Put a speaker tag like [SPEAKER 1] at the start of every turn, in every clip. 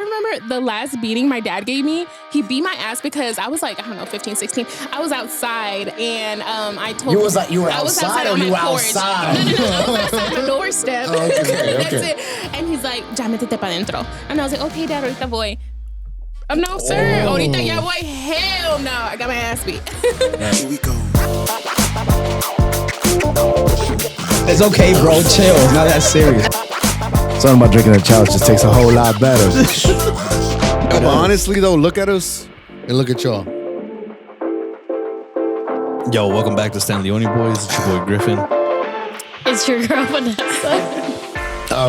[SPEAKER 1] remember the last beating my dad gave me. He beat my ass because I was like, I don't know, 15, 16. I was outside and I told
[SPEAKER 2] you were outside or you were outside?
[SPEAKER 1] No. I was outside my doorstep.
[SPEAKER 2] Okay.
[SPEAKER 1] That's it. And he's like, ya métete pa dentro. And I was like, okay, Dad, ahorita voy. No, sir. Ahorita ya voy. Hell no. I got my ass beat.
[SPEAKER 3] Here we go.
[SPEAKER 4] It's okay, bro. Chill. It's not that serious.
[SPEAKER 2] Something about drinking a challenge just takes a whole lot better.
[SPEAKER 3] But honestly, though, look at us and look at y'all.
[SPEAKER 5] Yo, welcome back to Stanley Oni Boys. It's your boy Griffin.
[SPEAKER 6] It's your girl Vanessa.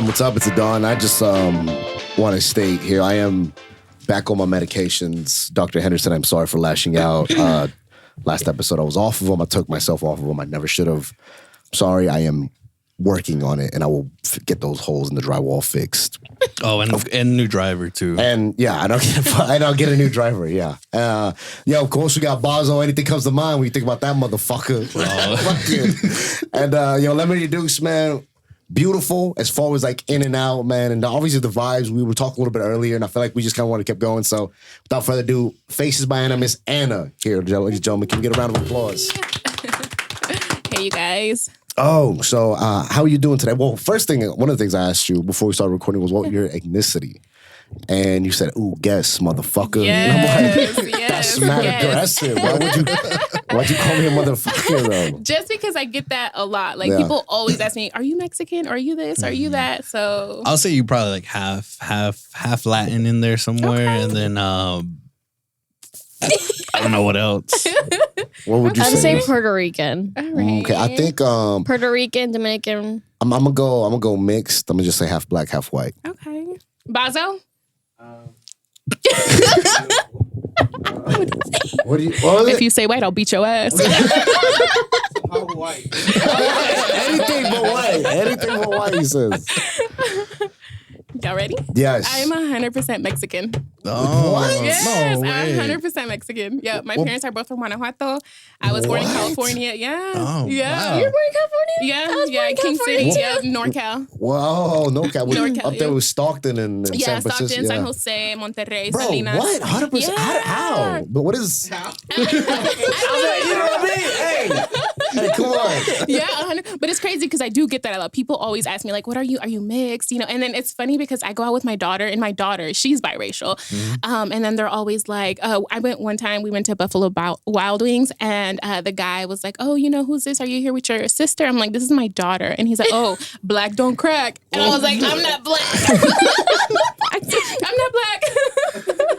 [SPEAKER 2] What's up? It's Adon. I just want to state here, I am back on my medications. Dr. Henderson, I'm sorry for lashing out. Last episode, I was off of them. I took myself off of them. I never should have. Sorry, I am working on it, and I will get those holes in the drywall fixed.
[SPEAKER 5] Oh, and new driver too.
[SPEAKER 2] And yeah, I don't get a new driver. Yeah, of course we got Bazo. Anything comes to mind when you think about that motherfucker. Fuck it. And let me introduce, man. Beautiful as far as like in and out, man, and obviously the vibes. We were talking a little bit earlier, and I feel like we just kind of want to keep going. So, without further ado, Faces by Anna, Miss Anna here, ladies and gentlemen. Can we get a round of applause?
[SPEAKER 1] Hey, you guys.
[SPEAKER 2] Oh, so how are you doing today? Well, first thing, one of the things I asked you before we started recording was what your ethnicity, and you said, "Ooh, guess, motherfucker."
[SPEAKER 1] Yes,
[SPEAKER 2] and I'm like, that's mad aggressive. Why'd you call me a motherfucker though?
[SPEAKER 1] Just because I get that a lot. Like people always ask me, "Are you Mexican? Are you this? Are you that?" So
[SPEAKER 5] I'll say you probably like half Latin in there somewhere, and then I don't know what else.
[SPEAKER 2] What would you
[SPEAKER 6] I'd
[SPEAKER 2] say?
[SPEAKER 6] say Puerto Rican.
[SPEAKER 1] all right.
[SPEAKER 2] Okay, I think
[SPEAKER 6] Puerto Rican, Dominican.
[SPEAKER 2] I'm gonna go mixed. I'm gonna just say half black, half white.
[SPEAKER 1] Okay. Bazo?
[SPEAKER 2] What do you? What was
[SPEAKER 1] If
[SPEAKER 2] it?
[SPEAKER 1] you say white, I'll beat your ass.
[SPEAKER 2] Anything but white. Anything but white. He says.
[SPEAKER 1] Y'all ready?
[SPEAKER 2] Yes.
[SPEAKER 1] I'm 100% Mexican.
[SPEAKER 5] Oh,
[SPEAKER 2] What?
[SPEAKER 1] Yes,
[SPEAKER 5] no way.
[SPEAKER 1] I'm 100% Mexican. Yeah, my parents are both from Guanajuato. I was born in
[SPEAKER 2] What?
[SPEAKER 1] California. Yeah.
[SPEAKER 5] Oh,
[SPEAKER 1] yeah.
[SPEAKER 5] wow.
[SPEAKER 6] You're born in California?
[SPEAKER 1] Yeah,
[SPEAKER 6] I was born in
[SPEAKER 1] King
[SPEAKER 6] California,
[SPEAKER 1] City.
[SPEAKER 6] too.
[SPEAKER 1] Yeah, NorCal.
[SPEAKER 2] Wow, no cap.
[SPEAKER 1] NorCal,
[SPEAKER 2] Up there
[SPEAKER 1] yeah.
[SPEAKER 2] with Stockton and
[SPEAKER 1] Yeah,
[SPEAKER 2] San Francisco.
[SPEAKER 1] Stockton, San Jose, Monterrey,
[SPEAKER 2] Bro,
[SPEAKER 1] Salinas.
[SPEAKER 2] what? 100%?
[SPEAKER 1] Yeah.
[SPEAKER 2] How? But what is?
[SPEAKER 1] I
[SPEAKER 2] You know what I mean? Hey, come on.
[SPEAKER 1] Yeah, 100. But it's crazy because I do get that a lot. People always ask me like, "What are you? Are you mixed?" You know, and then it's funny because I go out with my daughter, and my daughter, she's biracial, and then they're always like, I went one time. We went to Buffalo Wild Wings, and the guy was like, "Oh, you know who's this? Are you here with your sister?" I'm like, "This is my daughter," and he's like, "Oh, black don't crack," and I was like, "I'm not black. I'm not black."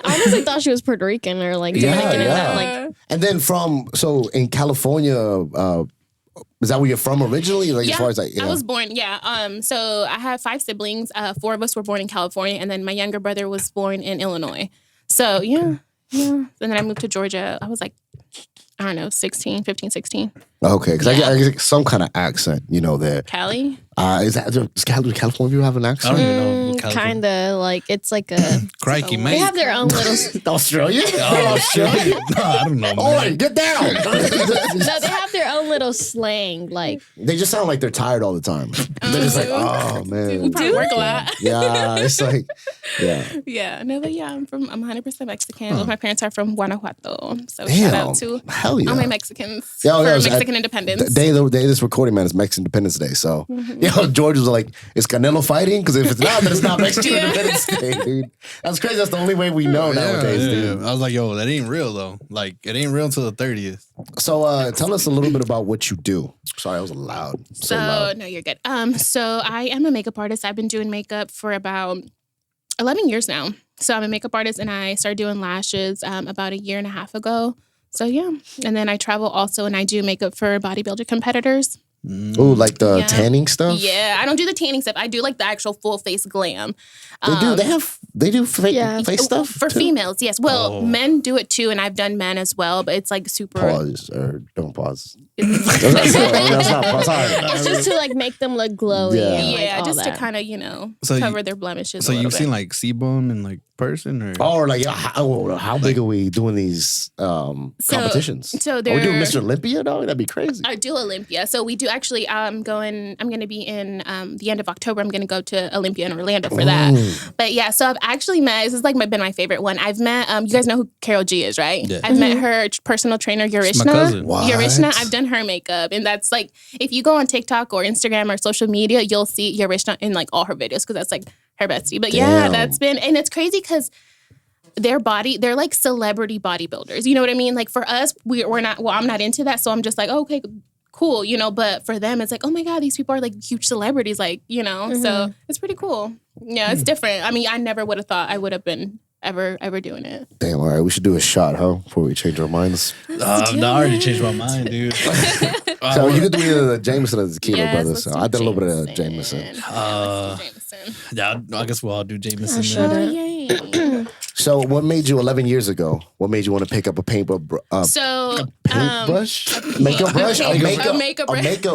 [SPEAKER 6] I honestly thought she was Puerto Rican or like Dominican.
[SPEAKER 2] Yeah.
[SPEAKER 6] And that, like,
[SPEAKER 2] And then so in California, is that where you're from originally? Like
[SPEAKER 1] Yeah,
[SPEAKER 2] as far as like,
[SPEAKER 1] I was born. Yeah. So I have 5 siblings. 4 of us were born in California, and then my younger brother was born in Illinois. So yeah. And then I moved to Georgia. I was like, I don't know, 15, 16.
[SPEAKER 2] Okay, because I get some kind of accent, you know, there.
[SPEAKER 1] Cali?
[SPEAKER 2] Does California have an
[SPEAKER 5] I
[SPEAKER 2] accent?
[SPEAKER 5] don't even know.
[SPEAKER 6] kind of like it's like a.
[SPEAKER 5] Crikey,
[SPEAKER 6] They
[SPEAKER 5] mate.
[SPEAKER 6] have their own little.
[SPEAKER 2] Australia?
[SPEAKER 5] Oh, Australia? No, I don't know, man.
[SPEAKER 2] Oi, get down!
[SPEAKER 6] No, they have their own little slang. Like
[SPEAKER 2] They just sound like they're tired all the time. They're just like, oh
[SPEAKER 1] We
[SPEAKER 2] man.
[SPEAKER 1] probably work a lot.
[SPEAKER 2] Yeah, it's like, yeah.
[SPEAKER 1] Yeah. No, but yeah, I'm 100% Mexican. Both my parents are from Guanajuato. So
[SPEAKER 2] Damn.
[SPEAKER 1] shout out to
[SPEAKER 2] Hell yeah.
[SPEAKER 1] all my Mexicans
[SPEAKER 2] Yeah,
[SPEAKER 1] for
[SPEAKER 2] it was
[SPEAKER 1] Mexican
[SPEAKER 2] the
[SPEAKER 1] independence.
[SPEAKER 2] day of this recording, man, is Mexican Independence Day. So, George was like, is Canelo fighting? Because if it's not, then it's not Mexican Independence Day, dude. That's crazy. That's the only way we know nowadays, dude.
[SPEAKER 5] I was like, yo, that ain't real though. Like, it ain't real until the 30th.
[SPEAKER 2] So, tell us a little bit about what you do. Sorry, I was loud. So loud.
[SPEAKER 1] No, you're good. So I am a makeup artist. I've been doing makeup for about 11 years now. So I'm a makeup artist, and I started doing lashes about 1.5 years ago. So yeah, and then I travel also, and I do makeup for bodybuilder competitors.
[SPEAKER 2] Ooh, like the tanning stuff?
[SPEAKER 1] Yeah, I don't do the tanning stuff. I do like the actual full face glam.
[SPEAKER 2] They do. They do face stuff
[SPEAKER 1] for
[SPEAKER 2] too?
[SPEAKER 1] females. Yes. Well, men do it too, and I've done men as well. But it's like super.
[SPEAKER 2] Pause or don't pause. That's not pause. Sorry.
[SPEAKER 6] it's just to like make them look glowy.
[SPEAKER 2] Yeah.
[SPEAKER 6] And, like,
[SPEAKER 1] Yeah,
[SPEAKER 6] all
[SPEAKER 1] just
[SPEAKER 6] that.
[SPEAKER 1] to kind of
[SPEAKER 5] So
[SPEAKER 1] cover their blemishes.
[SPEAKER 5] So
[SPEAKER 1] a little
[SPEAKER 5] you've
[SPEAKER 1] bit.
[SPEAKER 5] seen like sebum and like person or?
[SPEAKER 2] Or like, how big are we doing these competitions?
[SPEAKER 1] So
[SPEAKER 2] are we doing Mr. Olympia? No, that'd be crazy.
[SPEAKER 1] I do Olympia. So we do actually. I'm going to be in the end of October. I'm going to go to Olympia in Orlando for that. But yeah, so I've actually met. This is like been my favorite one. I've met. You guys know who Carol G is, right? Yeah. I've met her personal trainer, Yarishna.
[SPEAKER 5] My cousin.
[SPEAKER 2] What?
[SPEAKER 1] Yarishna. I've done her makeup, and that's like if you go on TikTok or Instagram or social media, you'll see Yarishna in like all her videos because that's like her bestie. But yeah, that's been, and it's crazy because they're like celebrity bodybuilders. You know what I mean? Like for us, we're not. Well, I'm not into that, so I'm just like, okay, cool, you know. But for them, it's like, oh my god, these people are like huge celebrities, like, you know. So it's pretty cool. Yeah, it's different. I mean, I never would have thought I would have been ever doing it.
[SPEAKER 2] Damn, all right, we should do a shot, huh? Before we change our minds.
[SPEAKER 5] No, I already changed my mind, dude.
[SPEAKER 2] So you could do either the Jameson or the Tequila, brother. So I did a little bit of Jameson.
[SPEAKER 5] Yeah, I guess we'll all do Jameson.
[SPEAKER 1] Oh,
[SPEAKER 2] So what made you 11 years ago? What made you want to pick up a paintbrush?
[SPEAKER 1] Paintbrush.
[SPEAKER 2] A makeup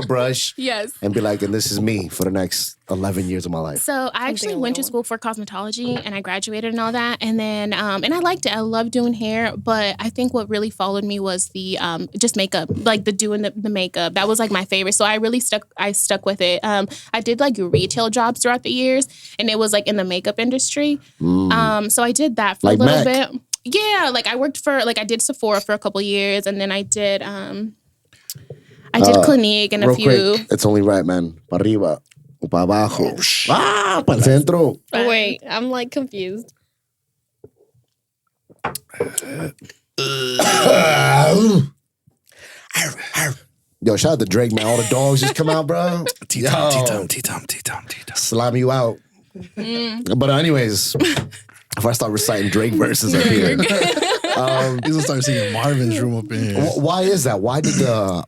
[SPEAKER 2] brush.
[SPEAKER 1] Yes.
[SPEAKER 2] And be like, and this is me for the next 11 years of my life.
[SPEAKER 1] So I actually went to school for cosmetology and I graduated and all that. And then, and I liked it. I loved doing hair. But I think what really followed me was the just makeup, like doing the makeup. That was like my favorite. So I really stuck with it. I did like retail jobs throughout the years and it was like in the makeup industry. So I did that for like a little bit. Yeah, like I worked for, like I did Sephora for a couple years and then I did Clinique and a few.
[SPEAKER 2] Quick, it's only right, man. Pa arriba. Pa abajo. Pa el centro.
[SPEAKER 6] Oh, wait, I'm like confused.
[SPEAKER 2] Yo, shout out to Drake, man. All the dogs just come out, bro.
[SPEAKER 5] T-Tom.
[SPEAKER 2] Slam you out. But anyways, if I start reciting Drake verses up here.
[SPEAKER 5] He's gonna start singing Marvin's Room up in here.
[SPEAKER 2] Why is that? Why did the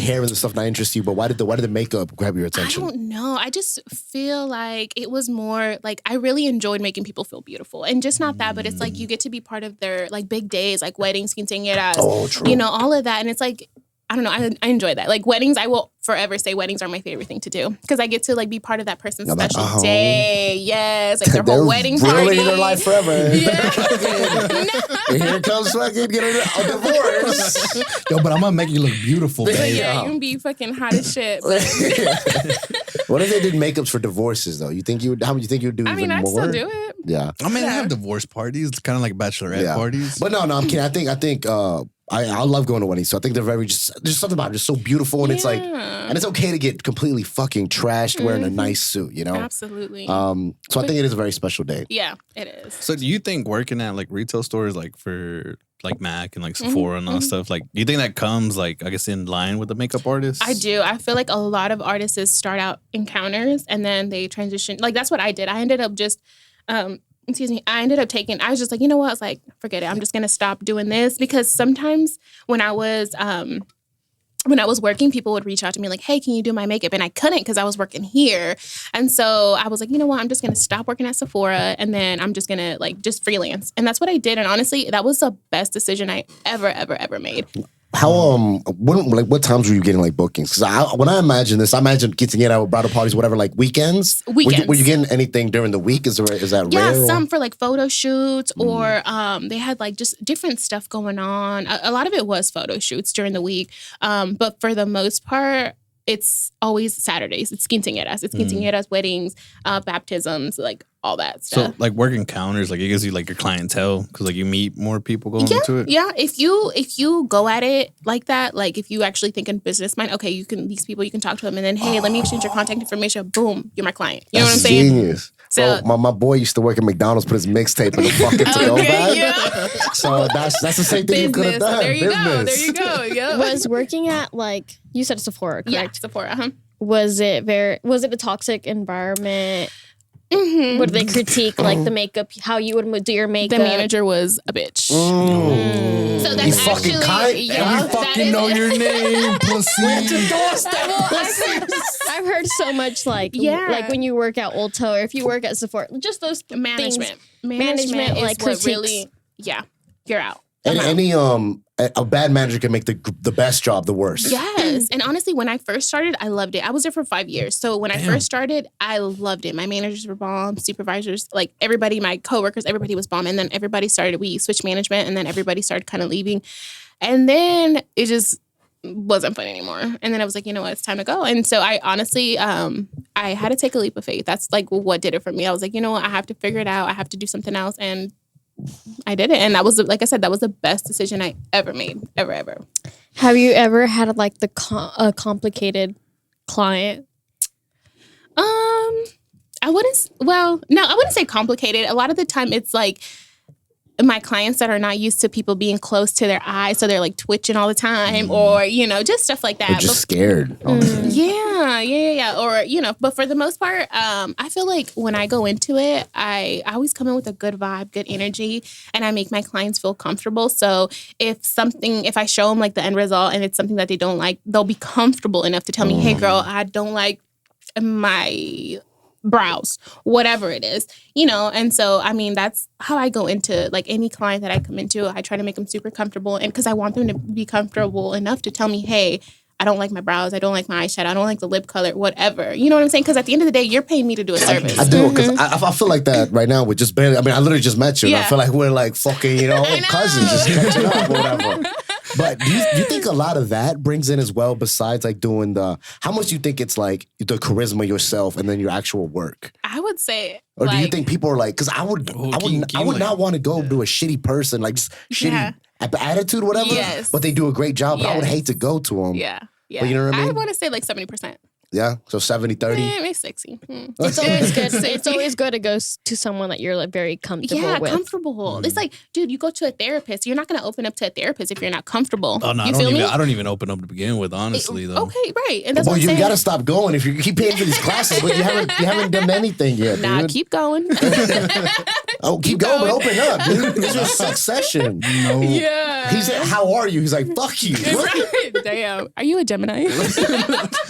[SPEAKER 2] hair and the stuff not interest you? But why did the makeup grab your attention?
[SPEAKER 1] I don't know. I just feel like it was more like I really enjoyed making people feel beautiful, and just not that, but it's like you get to be part of their like big days, like weddings, quinceañeras, you know, all of that, and it's like. I don't know. I enjoy that. Like weddings, I will forever say weddings are my favorite thing to do because I get to like be part of that person's special day. Yes, like their whole wedding party.
[SPEAKER 2] They're their life forever.
[SPEAKER 1] Yeah.
[SPEAKER 2] And here comes fucking getting a divorce.
[SPEAKER 3] Yo, but I'm gonna make you look beautiful, babe.
[SPEAKER 1] Yeah, you can be fucking hot as shit.
[SPEAKER 2] What if they did makeups for divorces though? How many you think you'd do?
[SPEAKER 1] I mean, I'd still do it.
[SPEAKER 2] Yeah.
[SPEAKER 5] I mean, I have divorce parties. It's kind of like bachelorette parties.
[SPEAKER 2] But no, I'm kidding. I think. I love going to weddings, so I think they're very there's something about it, just so beautiful, and it's like, and it's okay to get completely fucking trashed wearing a nice suit, you know?
[SPEAKER 1] Absolutely.
[SPEAKER 2] So I think it is a very special day.
[SPEAKER 1] Yeah, it is.
[SPEAKER 5] So do you think working at like retail stores, like for like Mac and like Sephora and all that stuff, like do you think that comes like I guess in line with the makeup artist?
[SPEAKER 1] I do. I feel like a lot of artists start out in counters and then they transition. Like that's what I did. I ended up just. I ended up I was just like, you know what? I was like, forget it. I'm just going to stop doing this because sometimes when I was working, people would reach out to me like, hey, can you do my makeup? And I couldn't because I was working here. And so I was like, you know what? I'm just going to stop working at Sephora and then I'm just going to like just freelance. And that's what I did. And honestly, that was the best decision I ever made.
[SPEAKER 2] How what times were you getting like bookings? Because when I imagine this, I imagine getting it out bridal parties, whatever, like weekends. Were you getting anything during the week? Is that rare?
[SPEAKER 1] Yeah, some for like photo shoots or they had like just different stuff going on. A lot of it was photo shoots during the week, but for the most part, it's always Saturdays. It's quinceañeras, weddings, baptisms, like all that stuff.
[SPEAKER 5] So like working counters, like it gives you like your clientele because like you meet more people going into it.
[SPEAKER 1] Yeah, if you go at it like that, like if you actually think in business mind, okay, you can talk to them and then hey, let me exchange your contact information. Boom, you're my client. You know what I'm saying?
[SPEAKER 2] Genius. So my boy used to work at McDonald's, put his mixtape in the fucking to-go bag. Yeah. So that's the same thing you could have done.
[SPEAKER 1] There you go. Yeah.
[SPEAKER 6] Was working at like you said Sephora, correct?
[SPEAKER 1] Yeah, Sephora.
[SPEAKER 6] Was it a toxic environment? Mm-hmm. Would they critique like the makeup, how you would do your makeup?
[SPEAKER 1] The manager was a bitch.
[SPEAKER 6] So
[SPEAKER 1] that's
[SPEAKER 2] you fucking
[SPEAKER 1] actually
[SPEAKER 3] You fucking know your name, pussy.
[SPEAKER 6] I've heard so much like when you work at Ulta or if you work at Sephora, just those
[SPEAKER 1] management
[SPEAKER 6] things. Management
[SPEAKER 1] is
[SPEAKER 6] like
[SPEAKER 1] what really, you're out.
[SPEAKER 2] And any a bad manager can make the best job the worst.
[SPEAKER 1] Yes. And honestly, when I first started, I loved it. I was there for 5 years. So when I first started, I loved it. My managers were bomb, supervisors, like everybody, my coworkers, everybody was bomb. And then we switched management, and then everybody started kind of leaving. And then it just wasn't fun anymore. And then I was like, you know what, it's time to go. And so I honestly, I had to take a leap of faith. That's like what did it for me. I was like, you know what, I have to figure it out. I have to do something else. And I did it. And that was, like I said, that was the best decision I ever made. Ever.
[SPEAKER 6] Have you ever had like a complicated client?
[SPEAKER 1] I wouldn't say complicated. A lot of the time it's like my clients that are not used to people being close to their eyes, so they're like twitching all the time, or just stuff like that.
[SPEAKER 2] They're just scared.
[SPEAKER 1] Yeah. Or but for the most part, I feel like when I go into it, I always come in with a good vibe, good energy, and I make my clients feel comfortable. So if I show them like the end result and it's something that they don't like, they'll be comfortable enough to tell me, "Hey, girl, I don't like my brows," whatever it is, and so I mean that's how I go into like any client that I come into. I try to make them super comfortable, and because I want them to be comfortable enough to tell me, "Hey, I don't like my brows, I don't like my eyeshadow, I don't like the lip color," whatever. You know what I'm saying? Because at the end of the day, you're paying me to do a service.
[SPEAKER 2] I do, because I feel like that right now with just barely. I mean, I literally just met you, and I feel like we're like fucking, cousins, just catching up or whatever. But do you think a lot of that brings in as well, besides like doing how much do you think it's like the charisma yourself and then your actual work?
[SPEAKER 1] I would say.
[SPEAKER 2] Or do you think people are like, because I would not want to go to a shitty person, like just shitty attitude or whatever, but they do a great job, but I would hate to go to them.
[SPEAKER 1] Yeah.
[SPEAKER 2] But you know what I mean?
[SPEAKER 1] I want to say like 70%.
[SPEAKER 2] Yeah, so 70-30.
[SPEAKER 1] Maybe 60.
[SPEAKER 6] It's always good. It's always good to go to someone that you're like very comfortable with.
[SPEAKER 1] Comfortable. It's like, dude, you go to a therapist. You're not going to open up to a therapist if you're not comfortable.
[SPEAKER 5] Oh no, I don't even open up to begin with, honestly. Though.
[SPEAKER 1] Okay, right, and that's what I'm
[SPEAKER 2] you
[SPEAKER 1] saying.
[SPEAKER 2] got to stop going if you keep paying for these classes, but you haven't done anything yet.
[SPEAKER 1] Nah,
[SPEAKER 2] dude.
[SPEAKER 1] keep going.
[SPEAKER 2] Keep going, but open up, dude. This is a sex session.
[SPEAKER 3] No.
[SPEAKER 1] Yeah.
[SPEAKER 2] He said, "How are you?" He's like, "Fuck you."
[SPEAKER 1] Right. Damn. Are you a Gemini?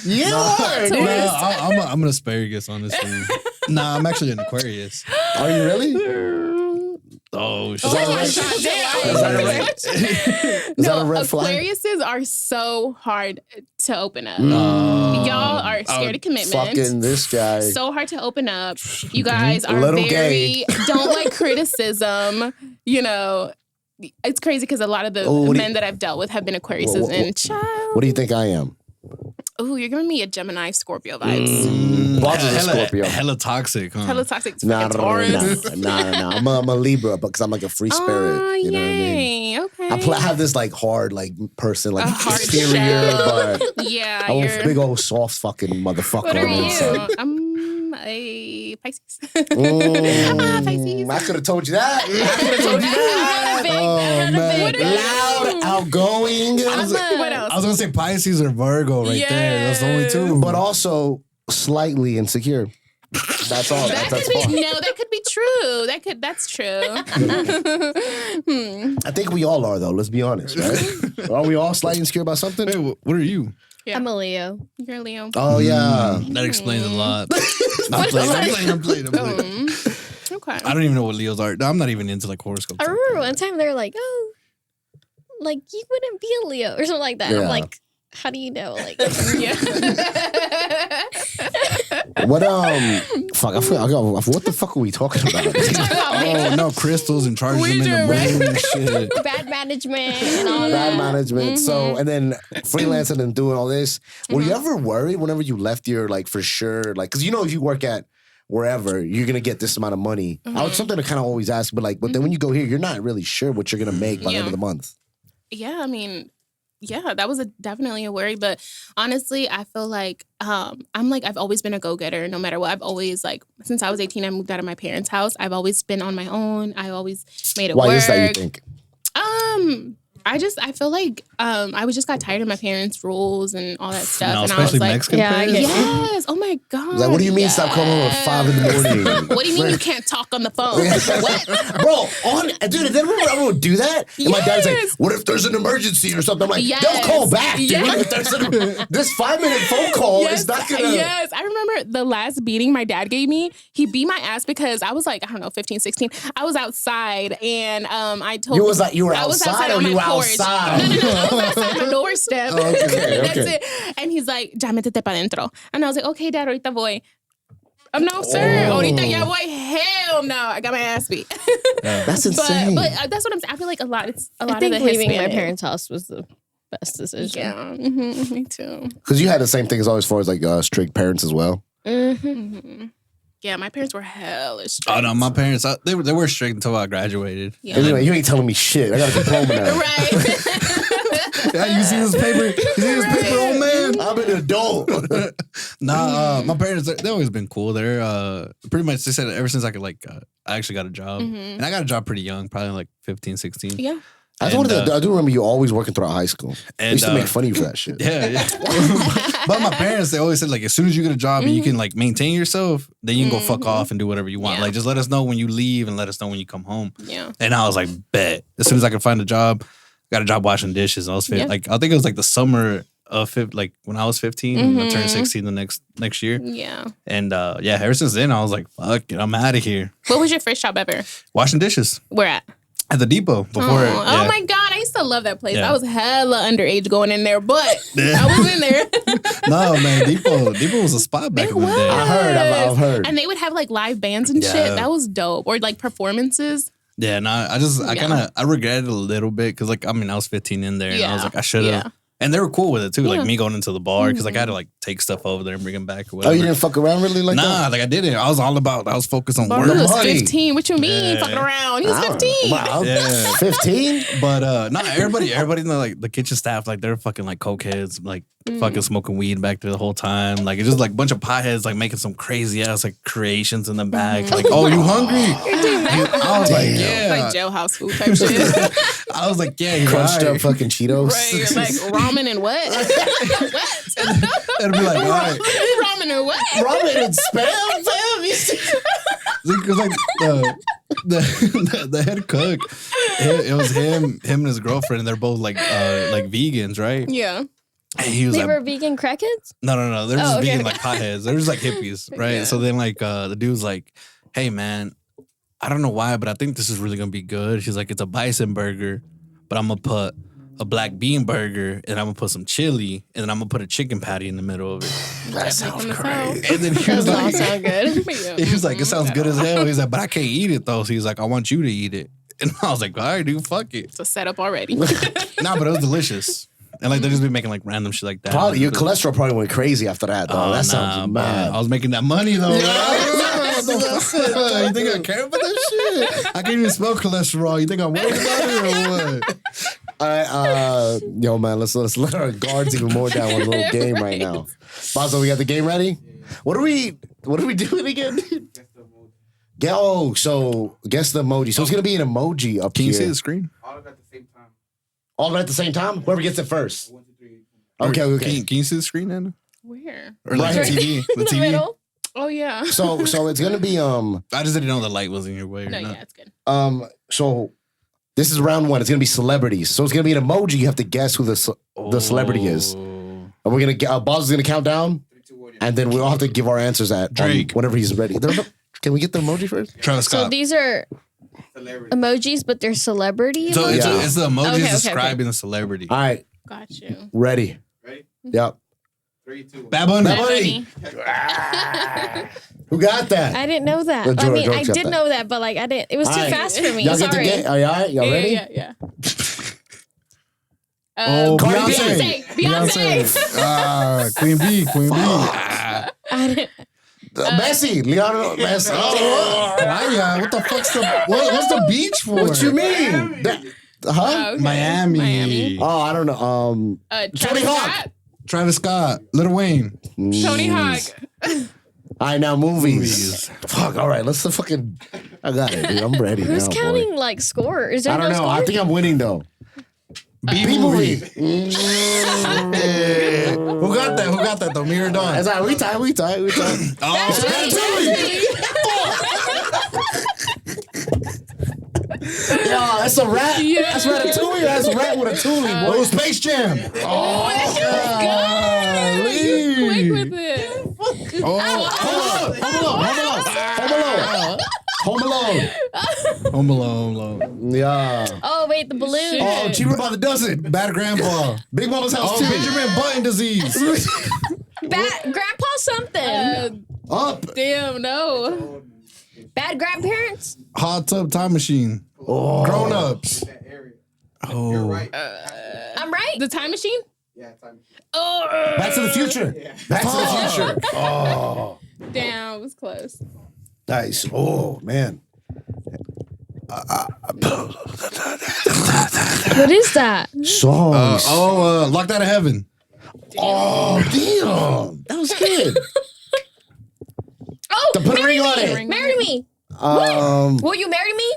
[SPEAKER 2] Yeah.
[SPEAKER 3] I'm an asparagus, honestly. Nah, I'm actually an Aquarius.
[SPEAKER 2] Are you really?
[SPEAKER 5] Oh shit!
[SPEAKER 1] Oh my God,
[SPEAKER 2] Is that a red flag?
[SPEAKER 1] Aquariuses are so hard to open up. Y'all are scared of commitment.
[SPEAKER 2] Fucking this guy.
[SPEAKER 1] So hard to open up. You guys are
[SPEAKER 2] Little
[SPEAKER 1] very don't like criticism. It's crazy because a lot of the men that I've dealt with have been Aquariuses and child.
[SPEAKER 2] What do you think I am?
[SPEAKER 1] Oh, you're giving me a Gemini Scorpio vibes.
[SPEAKER 2] Boss is a Scorpio.
[SPEAKER 5] Hella toxic, huh?
[SPEAKER 1] Hella toxic.
[SPEAKER 2] Nah.
[SPEAKER 1] Taurus.
[SPEAKER 2] I'm a Libra, because I'm like a free spirit.
[SPEAKER 1] Oh,
[SPEAKER 2] you know what I mean?
[SPEAKER 1] Okay.
[SPEAKER 2] I have this like hard like person, like
[SPEAKER 1] A hard
[SPEAKER 2] exterior,
[SPEAKER 1] shell.
[SPEAKER 2] but
[SPEAKER 1] Yeah,
[SPEAKER 2] I'm
[SPEAKER 1] you're.
[SPEAKER 2] a big old soft fucking motherfucker.
[SPEAKER 1] What are
[SPEAKER 2] on the inside.
[SPEAKER 1] you? I'm a Pisces.
[SPEAKER 2] Pisces. I could have told you that.
[SPEAKER 6] Oh man,
[SPEAKER 2] Loud, outgoing.
[SPEAKER 1] What else?
[SPEAKER 3] I was gonna say Pisces or Virgo right there. That's the only two.
[SPEAKER 2] But also slightly insecure. That's all.
[SPEAKER 1] That
[SPEAKER 2] That's
[SPEAKER 1] could be,
[SPEAKER 2] all.
[SPEAKER 1] no, that could be true. That's true.
[SPEAKER 2] I think we all are, though. Let's be honest, right? Are we all slightly insecure about something?
[SPEAKER 3] Hey, what are you?
[SPEAKER 1] Yeah.
[SPEAKER 6] I'm a Leo.
[SPEAKER 1] You're a Leo.
[SPEAKER 2] Oh yeah.
[SPEAKER 5] That explains a lot.
[SPEAKER 3] I'm playing.
[SPEAKER 1] Okay.
[SPEAKER 5] I don't even know what Leos are. I'm not even into like horoscopes.
[SPEAKER 6] I remember one time they were like, "Oh, like you wouldn't be a Leo" or something like that.
[SPEAKER 2] Yeah.
[SPEAKER 6] I'm like, "How do you know?" Like,
[SPEAKER 1] Yeah.
[SPEAKER 2] What fuck, I forgot. What the fuck are we talking about?
[SPEAKER 3] Oh no, crystals and charging them in the moon and shit.
[SPEAKER 6] bad management and all
[SPEAKER 2] Bad
[SPEAKER 6] that.
[SPEAKER 2] management. So, and then freelancing and doing all this. Were you ever worried whenever you left your, like, for sure, like, because if you work at wherever, you're going to get this amount of money. I was something to kind of always ask, but like, but then when you go here, you're not really sure what you're going to make by the end of the month.
[SPEAKER 1] Yeah, I mean, yeah, that was definitely a worry. But honestly, I feel like I've always been a go-getter no matter what. I've always, like, since I was 18, I moved out of my parents' house. I've always been on my own. I always made it work.
[SPEAKER 2] Why is that, you think?
[SPEAKER 1] I feel like I just got tired of my parents' rules and all that stuff.
[SPEAKER 5] No,
[SPEAKER 1] and I was
[SPEAKER 5] especially
[SPEAKER 1] like,
[SPEAKER 5] Mexican
[SPEAKER 6] Yeah, I
[SPEAKER 5] parents.
[SPEAKER 6] get
[SPEAKER 1] yes. Oh my God.
[SPEAKER 2] Like, what do you mean stop calling at 5 in the morning?
[SPEAKER 1] What do you mean you can't talk on the phone? What?
[SPEAKER 2] Bro, dude, did everyone would do that? And my dad's like,
[SPEAKER 1] Yes.
[SPEAKER 2] what if there's an emergency or something? I'm like,
[SPEAKER 1] Yes.
[SPEAKER 2] don't call back, dude.
[SPEAKER 1] Yes.
[SPEAKER 2] If there's this 5-minute phone call
[SPEAKER 1] Yes,
[SPEAKER 2] is not gonna...
[SPEAKER 1] Yes, I remember the last beating my dad gave me. He beat my ass because I was like, I don't know, 15, 16. I was outside and I told
[SPEAKER 2] You were
[SPEAKER 1] I was
[SPEAKER 2] outside or
[SPEAKER 1] on my
[SPEAKER 2] you were
[SPEAKER 1] porch. porch.
[SPEAKER 2] outside.
[SPEAKER 1] No. I was outside my doorstep.
[SPEAKER 2] Okay.
[SPEAKER 1] That's it. And he's like, ya métete pa dentro. And I was like, okay, Dad, ahorita voy. No, sir. Ahorita ya voy. Hell no. I got my ass beat.
[SPEAKER 2] That's insane.
[SPEAKER 1] But that's what I'm saying. I feel like a lot of
[SPEAKER 6] I think
[SPEAKER 1] the
[SPEAKER 6] leaving my
[SPEAKER 1] Hispanic-
[SPEAKER 6] parents' house was the best decision.
[SPEAKER 1] Yeah. Me too.
[SPEAKER 2] Because you had the same thing as far as like strict parents as well.
[SPEAKER 1] Yeah, my parents were hella strict.
[SPEAKER 5] Oh no, my parents they were strict until I graduated.
[SPEAKER 1] Yeah.
[SPEAKER 2] Anyway, you ain't telling me shit. I got a diploma now.
[SPEAKER 1] Right.
[SPEAKER 5] Yeah, you see this paper? You see this paper, old man?
[SPEAKER 2] I'm an adult.
[SPEAKER 5] Nah, my parents they always been cool. They're pretty much they said ever since I could I actually got a job, and I got a job pretty young, probably like 15, 16.
[SPEAKER 1] Yeah.
[SPEAKER 2] I do remember you always working throughout high school. I used to make fun of you for that shit.
[SPEAKER 5] Yeah. But my parents, they always said, like, as soon as you get a job and you can, like, maintain yourself, then you can go fuck off and do whatever you want.
[SPEAKER 1] Yeah.
[SPEAKER 5] Like, just let us know when you leave and let us know when you come home.
[SPEAKER 1] Yeah.
[SPEAKER 5] And I was like, bet. As soon as I could find a job, got a job washing dishes. I was like, I think it was like the summer of when I was 15 and I turned 16 the next year.
[SPEAKER 1] Yeah.
[SPEAKER 5] And ever since then, I was like, fuck it, I'm out of here.
[SPEAKER 1] What was your first job ever?
[SPEAKER 5] Washing dishes
[SPEAKER 1] Where at?
[SPEAKER 5] at the depot before.
[SPEAKER 1] Oh my God, I used to love that place.
[SPEAKER 5] Yeah.
[SPEAKER 1] I was hella underage going in there, but I was in there.
[SPEAKER 5] No, man, Depot was a spot back in the day.
[SPEAKER 2] I've heard.
[SPEAKER 1] And they would have like live bands and shit. That was dope. Or like performances.
[SPEAKER 5] Yeah, no, I regret it a little bit because, like, I mean, I was 15 in there and I was like, I should have.
[SPEAKER 1] Yeah.
[SPEAKER 5] And they were cool with it too,
[SPEAKER 1] Yeah.
[SPEAKER 5] like me going into the bar because like I had to like take stuff over there and bring them back or whatever.
[SPEAKER 2] Oh, you didn't fuck around really like that?
[SPEAKER 5] Nah, like I didn't. I was focused on
[SPEAKER 1] Bro,
[SPEAKER 5] work.
[SPEAKER 1] he was
[SPEAKER 2] money.
[SPEAKER 1] 15. What you mean?
[SPEAKER 5] Yeah.
[SPEAKER 1] Fucking around. He was 15.
[SPEAKER 2] Wow.
[SPEAKER 5] Yeah.
[SPEAKER 2] 15?
[SPEAKER 5] But not everybody in the kitchen staff, like they're fucking like cokeheads, like fucking smoking weed back there the whole time. Like it's just like a bunch of potheads like making some crazy ass like creations in the back. Like, oh, you hungry? I was like, yeah.
[SPEAKER 1] Like jailhouse food type shit.
[SPEAKER 5] I was like, yeah, you're
[SPEAKER 2] Crunched
[SPEAKER 5] right.
[SPEAKER 2] up fucking Cheetos.
[SPEAKER 1] Right. You're like ramen and what? What?
[SPEAKER 5] It'd be like, all right.
[SPEAKER 1] Ramen and what?
[SPEAKER 2] Ramen and spam, fam.
[SPEAKER 5] Because like the head cook, it was him and his girlfriend, and they're both like vegans, right?
[SPEAKER 1] Yeah.
[SPEAKER 5] And he was
[SPEAKER 6] They
[SPEAKER 5] like,
[SPEAKER 6] were vegan crackheads?
[SPEAKER 5] no, they're just
[SPEAKER 6] okay.
[SPEAKER 5] vegan like potheads. They're just like hippies, right?
[SPEAKER 1] Yeah.
[SPEAKER 5] So then like the dude's like, hey man, I don't know why, but I think this is really gonna be good. She's like, it's a bison burger, but I'm gonna put a black bean burger and I'm gonna put some chili and then I'm gonna put a chicken patty in the middle of it.
[SPEAKER 2] That sounds great.
[SPEAKER 5] And then he was
[SPEAKER 6] Does all
[SPEAKER 5] like,
[SPEAKER 6] sound good.
[SPEAKER 5] he was like, it sounds good as hell. He's like, but I can't eat it though. So he's like, I want you to eat it. And I was like, all right, dude, fuck it.
[SPEAKER 1] It's a setup already.
[SPEAKER 5] Nah, but it was delicious. And like they just be making like random shit like that.
[SPEAKER 2] Probably your cholesterol probably went crazy after that, though. That sounds mad.
[SPEAKER 5] I was making that money though. You think I care about that shit? I can't even smell cholesterol. You think I'm worried about it or what?
[SPEAKER 2] Yo, man, let's let our guards even more down with a little game right now. Bazo, we got the game ready? What are we doing again? So guess the emoji. So it's gonna be an emoji up
[SPEAKER 5] Can
[SPEAKER 2] here.
[SPEAKER 5] you see the screen?
[SPEAKER 2] All of it at the same time? Whoever gets it first. Okay.
[SPEAKER 5] Can you see the screen, Anna?
[SPEAKER 1] Where?
[SPEAKER 5] Or like
[SPEAKER 2] Right.
[SPEAKER 5] the TV? The
[SPEAKER 6] In the
[SPEAKER 5] TV?
[SPEAKER 6] middle?
[SPEAKER 1] Oh, yeah.
[SPEAKER 2] So it's gonna be
[SPEAKER 5] I just didn't know the light was in your way. Or
[SPEAKER 1] No,
[SPEAKER 5] not.
[SPEAKER 1] yeah, it's good.
[SPEAKER 2] so this is round one. It's gonna be celebrities. So it's gonna be an emoji. You have to guess who the celebrity is.
[SPEAKER 5] Oh.
[SPEAKER 2] And we're gonna get Boz is gonna count down, and then we all have to give our answers at
[SPEAKER 5] Drake.
[SPEAKER 2] whenever he's ready. Can we get the emoji first?
[SPEAKER 5] Travis
[SPEAKER 6] So
[SPEAKER 5] Scott.
[SPEAKER 6] these are emojis, but they're celebrity
[SPEAKER 5] So
[SPEAKER 6] emojis?
[SPEAKER 2] Yeah.
[SPEAKER 5] it's the emojis
[SPEAKER 6] Okay.
[SPEAKER 5] describing the celebrity.
[SPEAKER 2] All right,
[SPEAKER 1] Got you.
[SPEAKER 2] ready? Yep.
[SPEAKER 5] Bad Bunny.
[SPEAKER 2] Bad Bunny. Who got that?
[SPEAKER 6] I didn't know that.
[SPEAKER 2] George-
[SPEAKER 6] I mean,
[SPEAKER 2] George
[SPEAKER 6] I
[SPEAKER 2] got
[SPEAKER 6] did
[SPEAKER 2] that.
[SPEAKER 6] know that, but like I didn't. It was too
[SPEAKER 2] All right.
[SPEAKER 6] fast for me.
[SPEAKER 2] Y'all get the
[SPEAKER 6] Sorry.
[SPEAKER 2] game? All right, y'all ready?
[SPEAKER 1] Yeah.
[SPEAKER 5] Oh,
[SPEAKER 2] Cardi
[SPEAKER 1] Beyonce.
[SPEAKER 5] Queen B.
[SPEAKER 6] I didn't.
[SPEAKER 2] Messi, Leonardo Messi.
[SPEAKER 5] Raya, what the fuck's what's the beach for?
[SPEAKER 2] What you mean? Huh?
[SPEAKER 1] Okay.
[SPEAKER 5] Miami.
[SPEAKER 2] Oh, I don't know.
[SPEAKER 1] Tony
[SPEAKER 2] Hawk.
[SPEAKER 5] Travis Scott. Lil Wayne.
[SPEAKER 1] Tony Hawk.
[SPEAKER 2] All right, now movies. Fuck. All right, let's the fucking. I got it, dude. I'm ready.
[SPEAKER 6] Who's
[SPEAKER 2] now,
[SPEAKER 6] counting
[SPEAKER 2] boy.
[SPEAKER 6] like score? Is there
[SPEAKER 2] I don't
[SPEAKER 6] no
[SPEAKER 2] know. I
[SPEAKER 6] score?
[SPEAKER 2] think I'm winning though.
[SPEAKER 5] B movie.
[SPEAKER 2] movie.
[SPEAKER 5] Who got that though? Me or Dawn?
[SPEAKER 2] That's all right. We tied.
[SPEAKER 5] Oh,
[SPEAKER 2] Yo, that's a rat.
[SPEAKER 1] Yeah.
[SPEAKER 2] That's Ratatouille. That's a rat with a toolie. Boy.
[SPEAKER 5] oh, Space Jam.
[SPEAKER 1] Oh, that shit was good. You quick with it.
[SPEAKER 5] Oh,
[SPEAKER 2] Home Alone.
[SPEAKER 5] Home Alone.
[SPEAKER 2] Yeah.
[SPEAKER 6] Oh wait, the balloon.
[SPEAKER 1] Shit.
[SPEAKER 2] Oh, Cheaper by the Dozen.
[SPEAKER 3] Bad Grandpa.
[SPEAKER 2] Big Mama's House
[SPEAKER 3] Oh,
[SPEAKER 2] too.
[SPEAKER 3] Benjamin Button disease.
[SPEAKER 6] Bad grandpa something.
[SPEAKER 2] Up.
[SPEAKER 1] Damn, no.
[SPEAKER 6] Bad grandparents.
[SPEAKER 3] Hot Tub Time Machine.
[SPEAKER 2] Oh.
[SPEAKER 3] Grown Ups.
[SPEAKER 5] Oh.
[SPEAKER 6] I'm right.
[SPEAKER 1] The time machine?
[SPEAKER 2] Back to the Future. Back to the Future. Oh.
[SPEAKER 1] Damn, it was close.
[SPEAKER 2] Nice. Oh, man.
[SPEAKER 6] What is that?
[SPEAKER 2] Songs.
[SPEAKER 3] Locked Out of Heaven.
[SPEAKER 2] Oh, damn. That was good.
[SPEAKER 6] Oh,
[SPEAKER 2] To put a ring on it.
[SPEAKER 6] marry me. Will you marry me?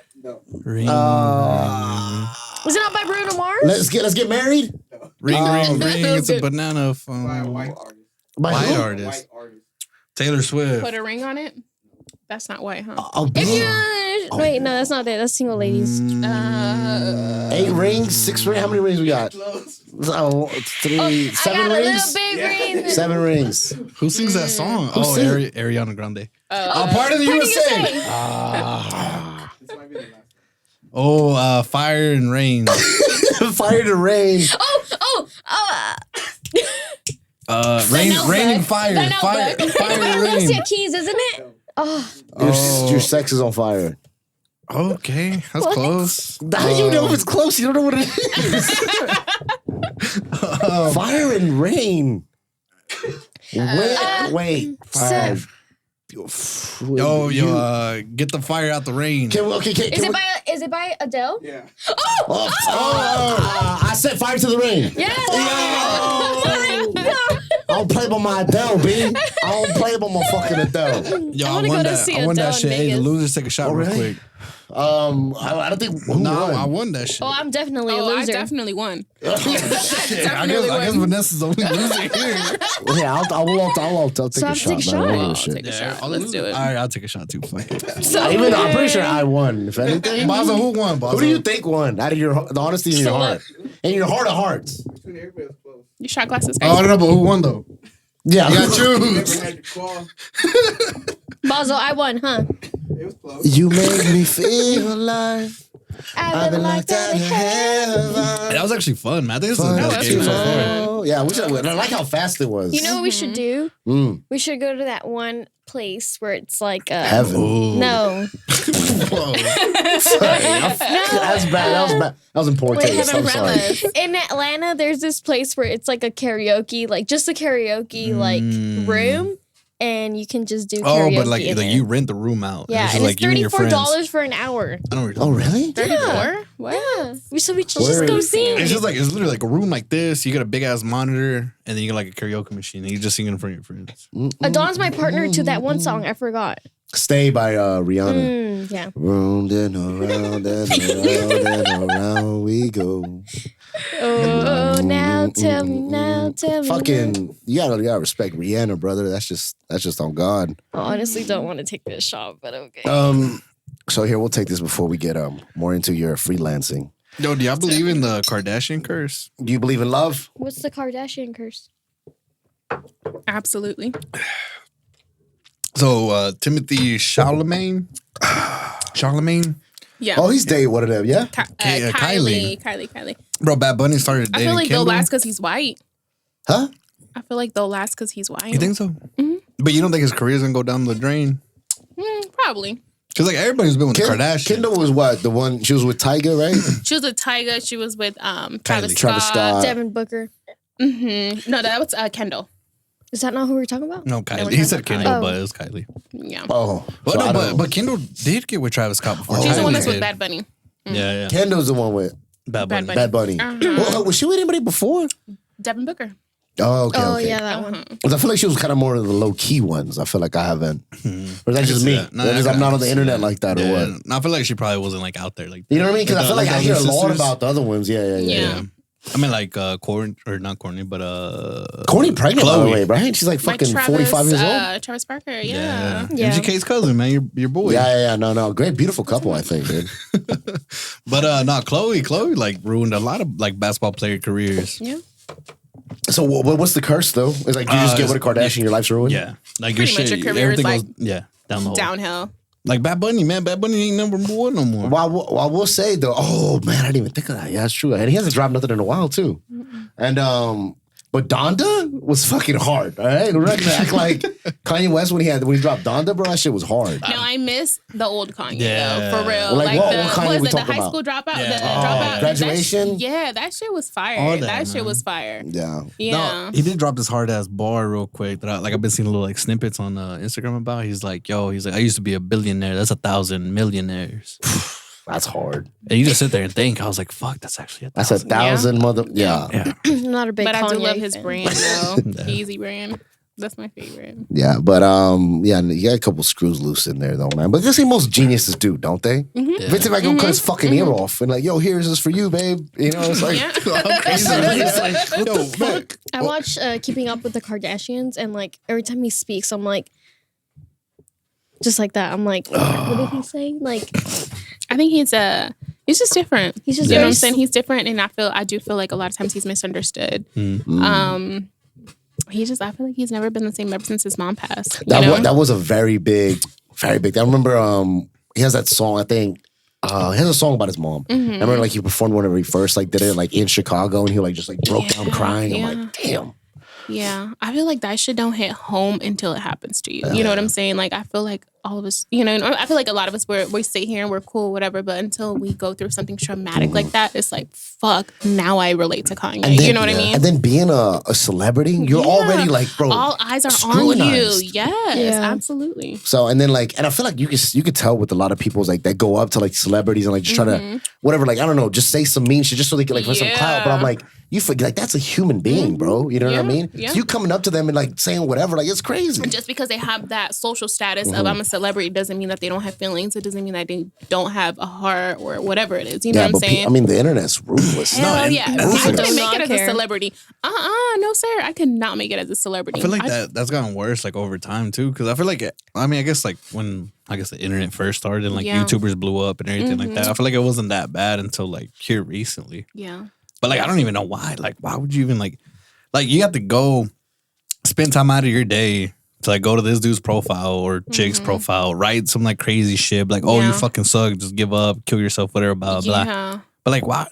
[SPEAKER 5] Ring.
[SPEAKER 6] Was it not by Bruno Mars?
[SPEAKER 2] Let's get married.
[SPEAKER 5] Ring.
[SPEAKER 1] That was
[SPEAKER 5] It's a
[SPEAKER 1] good.
[SPEAKER 5] banana phone.
[SPEAKER 2] By
[SPEAKER 5] White
[SPEAKER 2] who?
[SPEAKER 5] artist. Taylor Swift.
[SPEAKER 1] Put a ring on it? That's not white, huh?
[SPEAKER 2] Oh,
[SPEAKER 6] If you
[SPEAKER 2] damn.
[SPEAKER 6] wait, no, that's not it. That's single ladies.
[SPEAKER 2] 8 rings, 6 rings. How many rings we got? Oh, 3, 7
[SPEAKER 6] I got
[SPEAKER 2] rings.
[SPEAKER 6] a little big ring.
[SPEAKER 2] 7 rings.
[SPEAKER 5] Who sings that song? Oh,
[SPEAKER 2] sing
[SPEAKER 5] Ariana Grande.
[SPEAKER 3] Part of the USA.
[SPEAKER 5] Oh, Fire and Rain.
[SPEAKER 2] Fire to rain.
[SPEAKER 5] Raining Fire. Fire and Rain.
[SPEAKER 6] Alicia Keys, isn't it? Oh,
[SPEAKER 2] Your sex is on fire.
[SPEAKER 5] Okay, that's close.
[SPEAKER 2] How do you know if it's close? You don't know what it is. Fire and rain. Wait. Fire.
[SPEAKER 5] Yo, get the fire out the rain.
[SPEAKER 6] is it by Adele?
[SPEAKER 7] Yeah.
[SPEAKER 2] I set fire to the rain.
[SPEAKER 6] Yeah.
[SPEAKER 2] I don't play by my Adele, B. I don't play by my fucking Adele.
[SPEAKER 5] Yo,
[SPEAKER 6] I wanna go to see
[SPEAKER 5] I won that
[SPEAKER 6] Adele in
[SPEAKER 5] shit. Hey, the
[SPEAKER 6] Vegas.
[SPEAKER 5] losers take a shot real
[SPEAKER 2] really?
[SPEAKER 5] quick.
[SPEAKER 2] I don't think who
[SPEAKER 5] No,
[SPEAKER 2] won?
[SPEAKER 5] I won that shit.
[SPEAKER 6] Oh, I'm definitely a
[SPEAKER 1] Oh, I
[SPEAKER 6] loser.
[SPEAKER 1] definitely won.
[SPEAKER 5] I guess Vanessa's the only loser here.
[SPEAKER 2] Yeah, I'll take
[SPEAKER 6] So I
[SPEAKER 2] a
[SPEAKER 6] have to take a
[SPEAKER 2] shot. man. I don't
[SPEAKER 6] shot?
[SPEAKER 2] give a
[SPEAKER 1] I'll
[SPEAKER 2] shit.
[SPEAKER 1] take a shot.
[SPEAKER 5] I'll
[SPEAKER 1] Let's do it.
[SPEAKER 5] All right, I'll take a shot too. Fuck it.
[SPEAKER 2] I'm pretty sure I won. If anything,
[SPEAKER 3] Baza, who won, Baza?
[SPEAKER 2] who do you think won? Out of the honesty in your heart, in your heart of hearts.
[SPEAKER 7] Between everybody was close.
[SPEAKER 1] You shot glasses.
[SPEAKER 3] Oh, I don't know, but who won, though?
[SPEAKER 2] Yeah,
[SPEAKER 3] You got choose.
[SPEAKER 7] Had your claw.
[SPEAKER 6] Basil, I won, huh?
[SPEAKER 7] It was close.
[SPEAKER 2] You make me feel alive.
[SPEAKER 6] I've been locked out of heaven.
[SPEAKER 5] That was actually fun, man. I think this is the best game so far.
[SPEAKER 2] Oh, yeah, I like how fast it was.
[SPEAKER 6] You know what we should do?
[SPEAKER 2] Mm.
[SPEAKER 6] We should go to that one place where it's like
[SPEAKER 2] Heaven.
[SPEAKER 6] No.
[SPEAKER 2] That's bad. That was bad. That was in poor
[SPEAKER 6] Wait,
[SPEAKER 2] taste. I'm sorry.
[SPEAKER 6] In Atlanta, there's this place where it's like a karaoke, like just a karaoke like room, and you can just do karaoke.
[SPEAKER 5] Oh, but like
[SPEAKER 6] in there.
[SPEAKER 5] you rent the room out.
[SPEAKER 6] Yeah,
[SPEAKER 5] just
[SPEAKER 6] and
[SPEAKER 5] like
[SPEAKER 6] it's
[SPEAKER 5] you and your friends.
[SPEAKER 6] $34 for an hour.
[SPEAKER 5] I don't
[SPEAKER 2] Oh, really?
[SPEAKER 1] 34? What?
[SPEAKER 6] Yeah, so we should
[SPEAKER 2] Where
[SPEAKER 6] just go
[SPEAKER 2] is-
[SPEAKER 6] sing.
[SPEAKER 5] It's just like it's literally like a room like this. You got a big ass monitor, and then you got like a karaoke machine, and you just sing in front of your friends.
[SPEAKER 6] Adon's my partner to that one song. I forgot.
[SPEAKER 2] Stay by Rihanna.
[SPEAKER 6] Yeah.
[SPEAKER 2] Round and around and around and around we go.
[SPEAKER 6] Oh, now tell me, now tell me.
[SPEAKER 2] Fucking, you gotta respect Rihanna, brother. That's just on God.
[SPEAKER 6] I honestly don't want to take this shot, but okay.
[SPEAKER 2] So here, we'll take this before we get more into your freelancing.
[SPEAKER 5] Yo, do y'all believe in the Kardashian curse?
[SPEAKER 2] Do you believe in love?
[SPEAKER 6] What's the Kardashian curse?
[SPEAKER 1] Absolutely.
[SPEAKER 5] So Timothy Chalamet.
[SPEAKER 1] Yeah.
[SPEAKER 2] Oh, he's dating one of them, yeah?
[SPEAKER 5] Kylie.
[SPEAKER 1] Kylie.
[SPEAKER 5] Bro, Bad Bunny started
[SPEAKER 1] I
[SPEAKER 5] dating
[SPEAKER 1] feel like
[SPEAKER 5] Kendall.
[SPEAKER 1] they'll last because he's white.
[SPEAKER 2] Huh?
[SPEAKER 1] I feel like they'll last because he's white.
[SPEAKER 5] You think so? Mm-hmm. But you don't think his career's gonna go down the drain?
[SPEAKER 1] Probably.
[SPEAKER 5] Because like everybody's been with the Kardashians.
[SPEAKER 2] Kendall was what? The one, she was with Tyga, right?
[SPEAKER 1] She was with Tyga. She was with Travis
[SPEAKER 2] Travis Scott.
[SPEAKER 6] Devin Booker.
[SPEAKER 1] No, that was Kendall.
[SPEAKER 6] Is that not who we're talking about?
[SPEAKER 5] No,
[SPEAKER 1] we're
[SPEAKER 5] Kylie.
[SPEAKER 1] talking
[SPEAKER 5] He said
[SPEAKER 1] about
[SPEAKER 5] Kendall,
[SPEAKER 6] Kylie.
[SPEAKER 5] but it was Kylie.
[SPEAKER 1] Yeah.
[SPEAKER 2] Oh.
[SPEAKER 5] But
[SPEAKER 2] so I
[SPEAKER 5] no,
[SPEAKER 2] don't know.
[SPEAKER 5] but Kendall did get with Travis Scott before.
[SPEAKER 1] She's the one
[SPEAKER 5] Kylie
[SPEAKER 1] that's with
[SPEAKER 5] did.
[SPEAKER 1] Bad Bunny.
[SPEAKER 5] Yeah.
[SPEAKER 2] Kendall's the one with
[SPEAKER 5] Bad
[SPEAKER 1] Bad
[SPEAKER 5] Bunny.
[SPEAKER 2] Bad Bunny. Well, was she with anybody before?
[SPEAKER 1] Devin Booker.
[SPEAKER 2] Oh, okay.
[SPEAKER 6] Oh,
[SPEAKER 2] okay.
[SPEAKER 6] yeah, that one.
[SPEAKER 2] 'Cause I feel like she was kind of more of the low key ones. I feel like I haven't. Or is that just me?
[SPEAKER 5] that. No,
[SPEAKER 2] That is,
[SPEAKER 5] I
[SPEAKER 2] I'm not
[SPEAKER 5] can
[SPEAKER 2] on the
[SPEAKER 5] see
[SPEAKER 2] internet
[SPEAKER 5] that.
[SPEAKER 2] like that or what?
[SPEAKER 5] No, I feel like she probably wasn't like out there like
[SPEAKER 2] You know what I mean? Because I feel like I hear a lot
[SPEAKER 5] sisters.
[SPEAKER 2] about the other ones. Yeah.
[SPEAKER 1] Yeah.
[SPEAKER 5] I mean, like Corny or not Corny, but
[SPEAKER 2] Corny pregnant, by the
[SPEAKER 5] Chloe.
[SPEAKER 2] way, right? She's like fucking 45 years old.
[SPEAKER 1] Travis Barker. Yeah.
[SPEAKER 6] Yeah.
[SPEAKER 5] MGK's cousin, man, your boy.
[SPEAKER 2] Yeah. No. Great, beautiful couple, I think, dude.
[SPEAKER 5] But not Chloe. Chloe like ruined a lot of like basketball player careers.
[SPEAKER 1] Yeah.
[SPEAKER 2] So what's the curse, though? It's like you just get with a Kardashian, your life's ruined?
[SPEAKER 5] Yeah, like
[SPEAKER 1] Pretty much your career is
[SPEAKER 5] everything
[SPEAKER 1] like
[SPEAKER 5] goes down the hole.
[SPEAKER 1] Downhill.
[SPEAKER 5] Like Bad Bunny, man. Bad Bunny ain't number one no more.
[SPEAKER 2] Well, I will say though, oh man, I didn't even think of that. Yeah, that's true. And he hasn't dropped nothing in a while too. And but Donda was fucking hard. All right, we're not gonna act like Kanye West when he dropped Donda, bro. That shit was hard.
[SPEAKER 1] No, I miss the old Kanye
[SPEAKER 5] Yeah.
[SPEAKER 1] though, for real.
[SPEAKER 2] Well, like, what Kanye
[SPEAKER 1] what
[SPEAKER 2] we
[SPEAKER 1] is it, the
[SPEAKER 2] talking
[SPEAKER 1] high school dropout?
[SPEAKER 5] Yeah.
[SPEAKER 1] The dropout
[SPEAKER 2] Graduation?
[SPEAKER 1] That shit was fire.
[SPEAKER 5] All
[SPEAKER 1] That
[SPEAKER 5] that,
[SPEAKER 1] shit
[SPEAKER 5] man.
[SPEAKER 1] was fire.
[SPEAKER 2] Yeah.
[SPEAKER 1] Yeah.
[SPEAKER 5] No, he did drop this hard ass bar real quick that I've been seeing little like snippets on Instagram about. He's like, I used to be a billionaire. That's 1,000 millionaires.
[SPEAKER 2] That's hard.
[SPEAKER 5] And you just sit there and think. I was like, fuck, that's actually 1,000.
[SPEAKER 2] That's 1,000 mother. Yeah.
[SPEAKER 5] Yeah.
[SPEAKER 6] I'm not a big
[SPEAKER 1] But I do
[SPEAKER 6] Kanye
[SPEAKER 1] love his
[SPEAKER 6] fan.
[SPEAKER 1] brand though.
[SPEAKER 5] Yeah.
[SPEAKER 1] Easy brand. That's my favorite.
[SPEAKER 2] Yeah, but yeah, you got a couple screws loose in there though, man. But this ain't most geniuses do, don't they? Vince McMahon cut his fucking ear off and like, yo, here's this for you, babe. You know, it's like,
[SPEAKER 5] It's like, yo, fuck.
[SPEAKER 6] I watch Keeping Up with the Kardashians, and like every time he speaks, I'm like, just like that. I'm like, what did he say? Like,
[SPEAKER 1] I think he's just different.
[SPEAKER 6] He's just
[SPEAKER 1] you know what
[SPEAKER 6] very
[SPEAKER 1] I'm saying? He's different, and I do feel like a lot of times he's misunderstood. I feel like he's never been the same ever since his mom passed.
[SPEAKER 2] that was a very big. I remember he has that song, I think. He has a song about his mom. I remember like he performed whenever he first like did it like in Chicago, and he like just like broke down crying. I'm like, damn.
[SPEAKER 1] Yeah, I feel like that shit don't hit home until it happens to you. You know what I'm saying? Like, I feel like all of us, I feel like a lot of us, we sit here and we're cool, whatever, but until we go through something traumatic like that, it's like, fuck, now I relate to Kanye.
[SPEAKER 2] Then,
[SPEAKER 1] you know what I mean?
[SPEAKER 2] And then being a celebrity, you're already like, bro,
[SPEAKER 1] all eyes are on you.
[SPEAKER 2] scrutinized.
[SPEAKER 1] Yes,
[SPEAKER 6] Yeah.
[SPEAKER 1] absolutely.
[SPEAKER 2] So and then like, and I feel like you could tell with a lot of people like that go up to like celebrities and like just try to whatever, like I don't know, just say some mean shit just so they can like for some clout. But I'm like, you forget like that's a human being, bro. You know what I mean?
[SPEAKER 1] Yeah.
[SPEAKER 2] So you coming up to them and like saying whatever, like it's crazy.
[SPEAKER 1] Just because they have that social status of I'm a celebrity doesn't mean that they don't have feelings. It doesn't mean that they don't have a heart or whatever it is. You know what I'm
[SPEAKER 2] but
[SPEAKER 1] saying?
[SPEAKER 2] I mean the internet's ruthless.
[SPEAKER 1] Hell yeah.
[SPEAKER 5] and
[SPEAKER 1] I
[SPEAKER 5] also-
[SPEAKER 1] couldn't
[SPEAKER 6] Do
[SPEAKER 1] make
[SPEAKER 6] not
[SPEAKER 1] it as
[SPEAKER 6] care.
[SPEAKER 1] a celebrity. No, sir. I could not make it as a celebrity.
[SPEAKER 5] I feel like that's gotten worse like over time too. Because I feel like I guess like when the internet first started and like YouTubers blew up and everything like that. I feel like it wasn't that bad until like here recently.
[SPEAKER 1] Yeah.
[SPEAKER 5] But like I don't even know why. Like why would you even like you have to go spend time out of your day to like go to this dude's profile or chick's profile, write some like crazy shit like, oh, you fucking suck, just give up, kill yourself, whatever, blah blah.
[SPEAKER 1] Yeah.
[SPEAKER 5] But like why?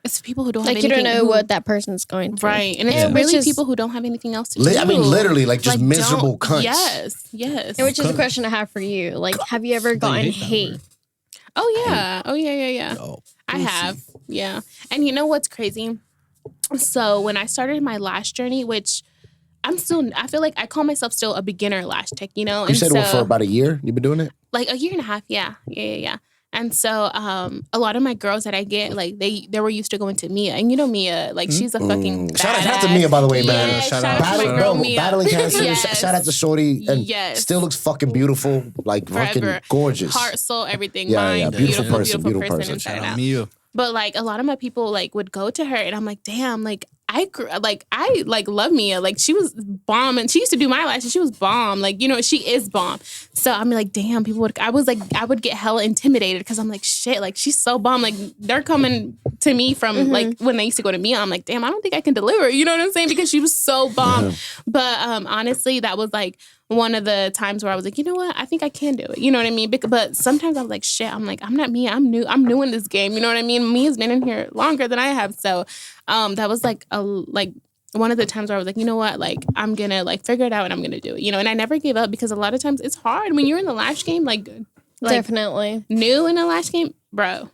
[SPEAKER 1] It's people who don't
[SPEAKER 6] like
[SPEAKER 1] have
[SPEAKER 6] you don't
[SPEAKER 1] anything
[SPEAKER 6] know
[SPEAKER 1] who-
[SPEAKER 6] what that person's going through.
[SPEAKER 1] Right. And it's
[SPEAKER 6] Yeah.
[SPEAKER 1] really
[SPEAKER 6] Which is-
[SPEAKER 1] people who don't have anything else to do.
[SPEAKER 2] I mean literally like just miserable
[SPEAKER 1] don't-
[SPEAKER 2] cunts.
[SPEAKER 1] Yes.
[SPEAKER 6] And which is a question I have for you. Like, have you ever gotten hate?
[SPEAKER 1] Oh yeah. Yeah.
[SPEAKER 5] Oh,
[SPEAKER 1] I have. Yeah. And you know what's crazy? So when I started my lash journey, which I feel like I call myself still a beginner lash tech,
[SPEAKER 2] You
[SPEAKER 1] and
[SPEAKER 2] said
[SPEAKER 1] so,
[SPEAKER 2] for about a year you've been doing it?
[SPEAKER 1] like a year and a half. Yeah. And so a lot of my girls that I get, like they were used to going to Mia. And you know Mia, like she's a fucking
[SPEAKER 2] Shout out to
[SPEAKER 1] badass.
[SPEAKER 2] Mia, by the way, man.
[SPEAKER 1] Yeah,
[SPEAKER 5] Shout
[SPEAKER 1] shout
[SPEAKER 5] out
[SPEAKER 1] out to my girl Mia.
[SPEAKER 2] Battling cancer.
[SPEAKER 1] Yes.
[SPEAKER 2] Shout out to Shorty. And
[SPEAKER 1] Yes.
[SPEAKER 2] still looks fucking beautiful. Like fucking
[SPEAKER 1] Forever.
[SPEAKER 2] gorgeous.
[SPEAKER 1] Heart, soul, everything.
[SPEAKER 2] Yeah,
[SPEAKER 1] Mind,
[SPEAKER 2] yeah,
[SPEAKER 1] beautiful,
[SPEAKER 2] beautiful person.
[SPEAKER 1] inside
[SPEAKER 5] shout
[SPEAKER 1] and
[SPEAKER 5] out
[SPEAKER 1] out.
[SPEAKER 5] Mia.
[SPEAKER 1] But like a lot of my people like would go to her and I'm like, damn, like I love Mia. Like she was bomb and she used to do my lashes. She was bomb. Like, she is bomb. So I'm like, damn, I would get hella intimidated because I'm like, shit, like she's so bomb. Like they're coming to me from like when they used to go to Mia. I'm like, damn, I don't think I can deliver. You know what I'm saying? Because she was so bomb. But honestly, that was like one of the times where I was like, you know what? I think I can do it. You know what I mean? But sometimes I was like, shit, I'm like, I'm not Mia. I'm new in this game. You know what I mean? Mia's been in here longer than I have. So that was like one of the times where I was like, you know what? Like, I'm going to like figure it out and I'm going to do it. And I never gave up because a lot of times it's hard when you're in the lash game, like
[SPEAKER 6] Definitely.
[SPEAKER 1] new in the lash game, bro.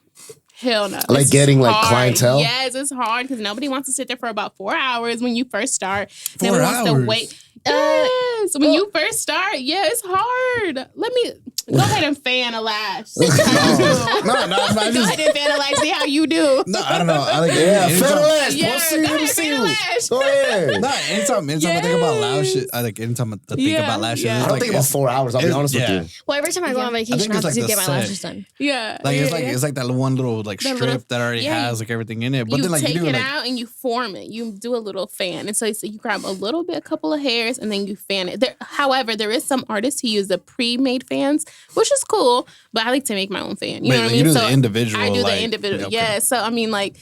[SPEAKER 1] Hell no.
[SPEAKER 2] Like
[SPEAKER 1] It's
[SPEAKER 2] getting, like,
[SPEAKER 1] hard.
[SPEAKER 2] clientele?
[SPEAKER 1] Yes, it's hard because nobody wants to sit there for about 4 hours when you first start.
[SPEAKER 5] 4
[SPEAKER 1] Nobody wants
[SPEAKER 5] hours?
[SPEAKER 1] to wait. Yes, when you first start, yeah, it's hard. Let me go ahead and fan a lash.
[SPEAKER 5] No, I
[SPEAKER 1] Go
[SPEAKER 5] just
[SPEAKER 1] ahead and fan a lash. See how you do.
[SPEAKER 5] no, I don't know. I like
[SPEAKER 2] Fan a lash.
[SPEAKER 1] Yeah,
[SPEAKER 2] Pussy,
[SPEAKER 1] go
[SPEAKER 2] let me
[SPEAKER 1] ahead,
[SPEAKER 2] see
[SPEAKER 1] fan a
[SPEAKER 2] you.
[SPEAKER 1] lash.
[SPEAKER 2] Go ahead.
[SPEAKER 5] No, anytime I think about lashes, anytime I think
[SPEAKER 1] Yeah,
[SPEAKER 5] about lashes,
[SPEAKER 1] yeah.
[SPEAKER 5] it's
[SPEAKER 2] I don't
[SPEAKER 5] like,
[SPEAKER 2] think about 4 hours. I'll be
[SPEAKER 5] it's-
[SPEAKER 2] honest with
[SPEAKER 5] yeah.
[SPEAKER 2] you.
[SPEAKER 6] Well, every time I go on vacation,
[SPEAKER 5] think
[SPEAKER 6] I have
[SPEAKER 5] it's
[SPEAKER 6] to
[SPEAKER 5] like
[SPEAKER 6] get
[SPEAKER 5] the
[SPEAKER 6] my
[SPEAKER 5] set.
[SPEAKER 6] lashes done.
[SPEAKER 1] Yeah,
[SPEAKER 5] Like
[SPEAKER 1] yeah,
[SPEAKER 5] it's like that one little like
[SPEAKER 1] That
[SPEAKER 5] strip
[SPEAKER 1] little-
[SPEAKER 5] that already
[SPEAKER 1] yeah.
[SPEAKER 5] has like everything in it. But
[SPEAKER 1] you
[SPEAKER 5] then like
[SPEAKER 1] take
[SPEAKER 5] you do
[SPEAKER 1] it
[SPEAKER 5] like
[SPEAKER 1] out and you form it. You do a little fan, and so you grab a little bit, a couple of hairs, and then you fan it. However, there is some artists who use the pre-made fans, which is cool. But I like to make my own fan. You know what I mean?
[SPEAKER 5] You do the individual.
[SPEAKER 1] I do
[SPEAKER 5] like,
[SPEAKER 1] the individual.
[SPEAKER 5] okay.
[SPEAKER 1] Yeah. So I mean, like,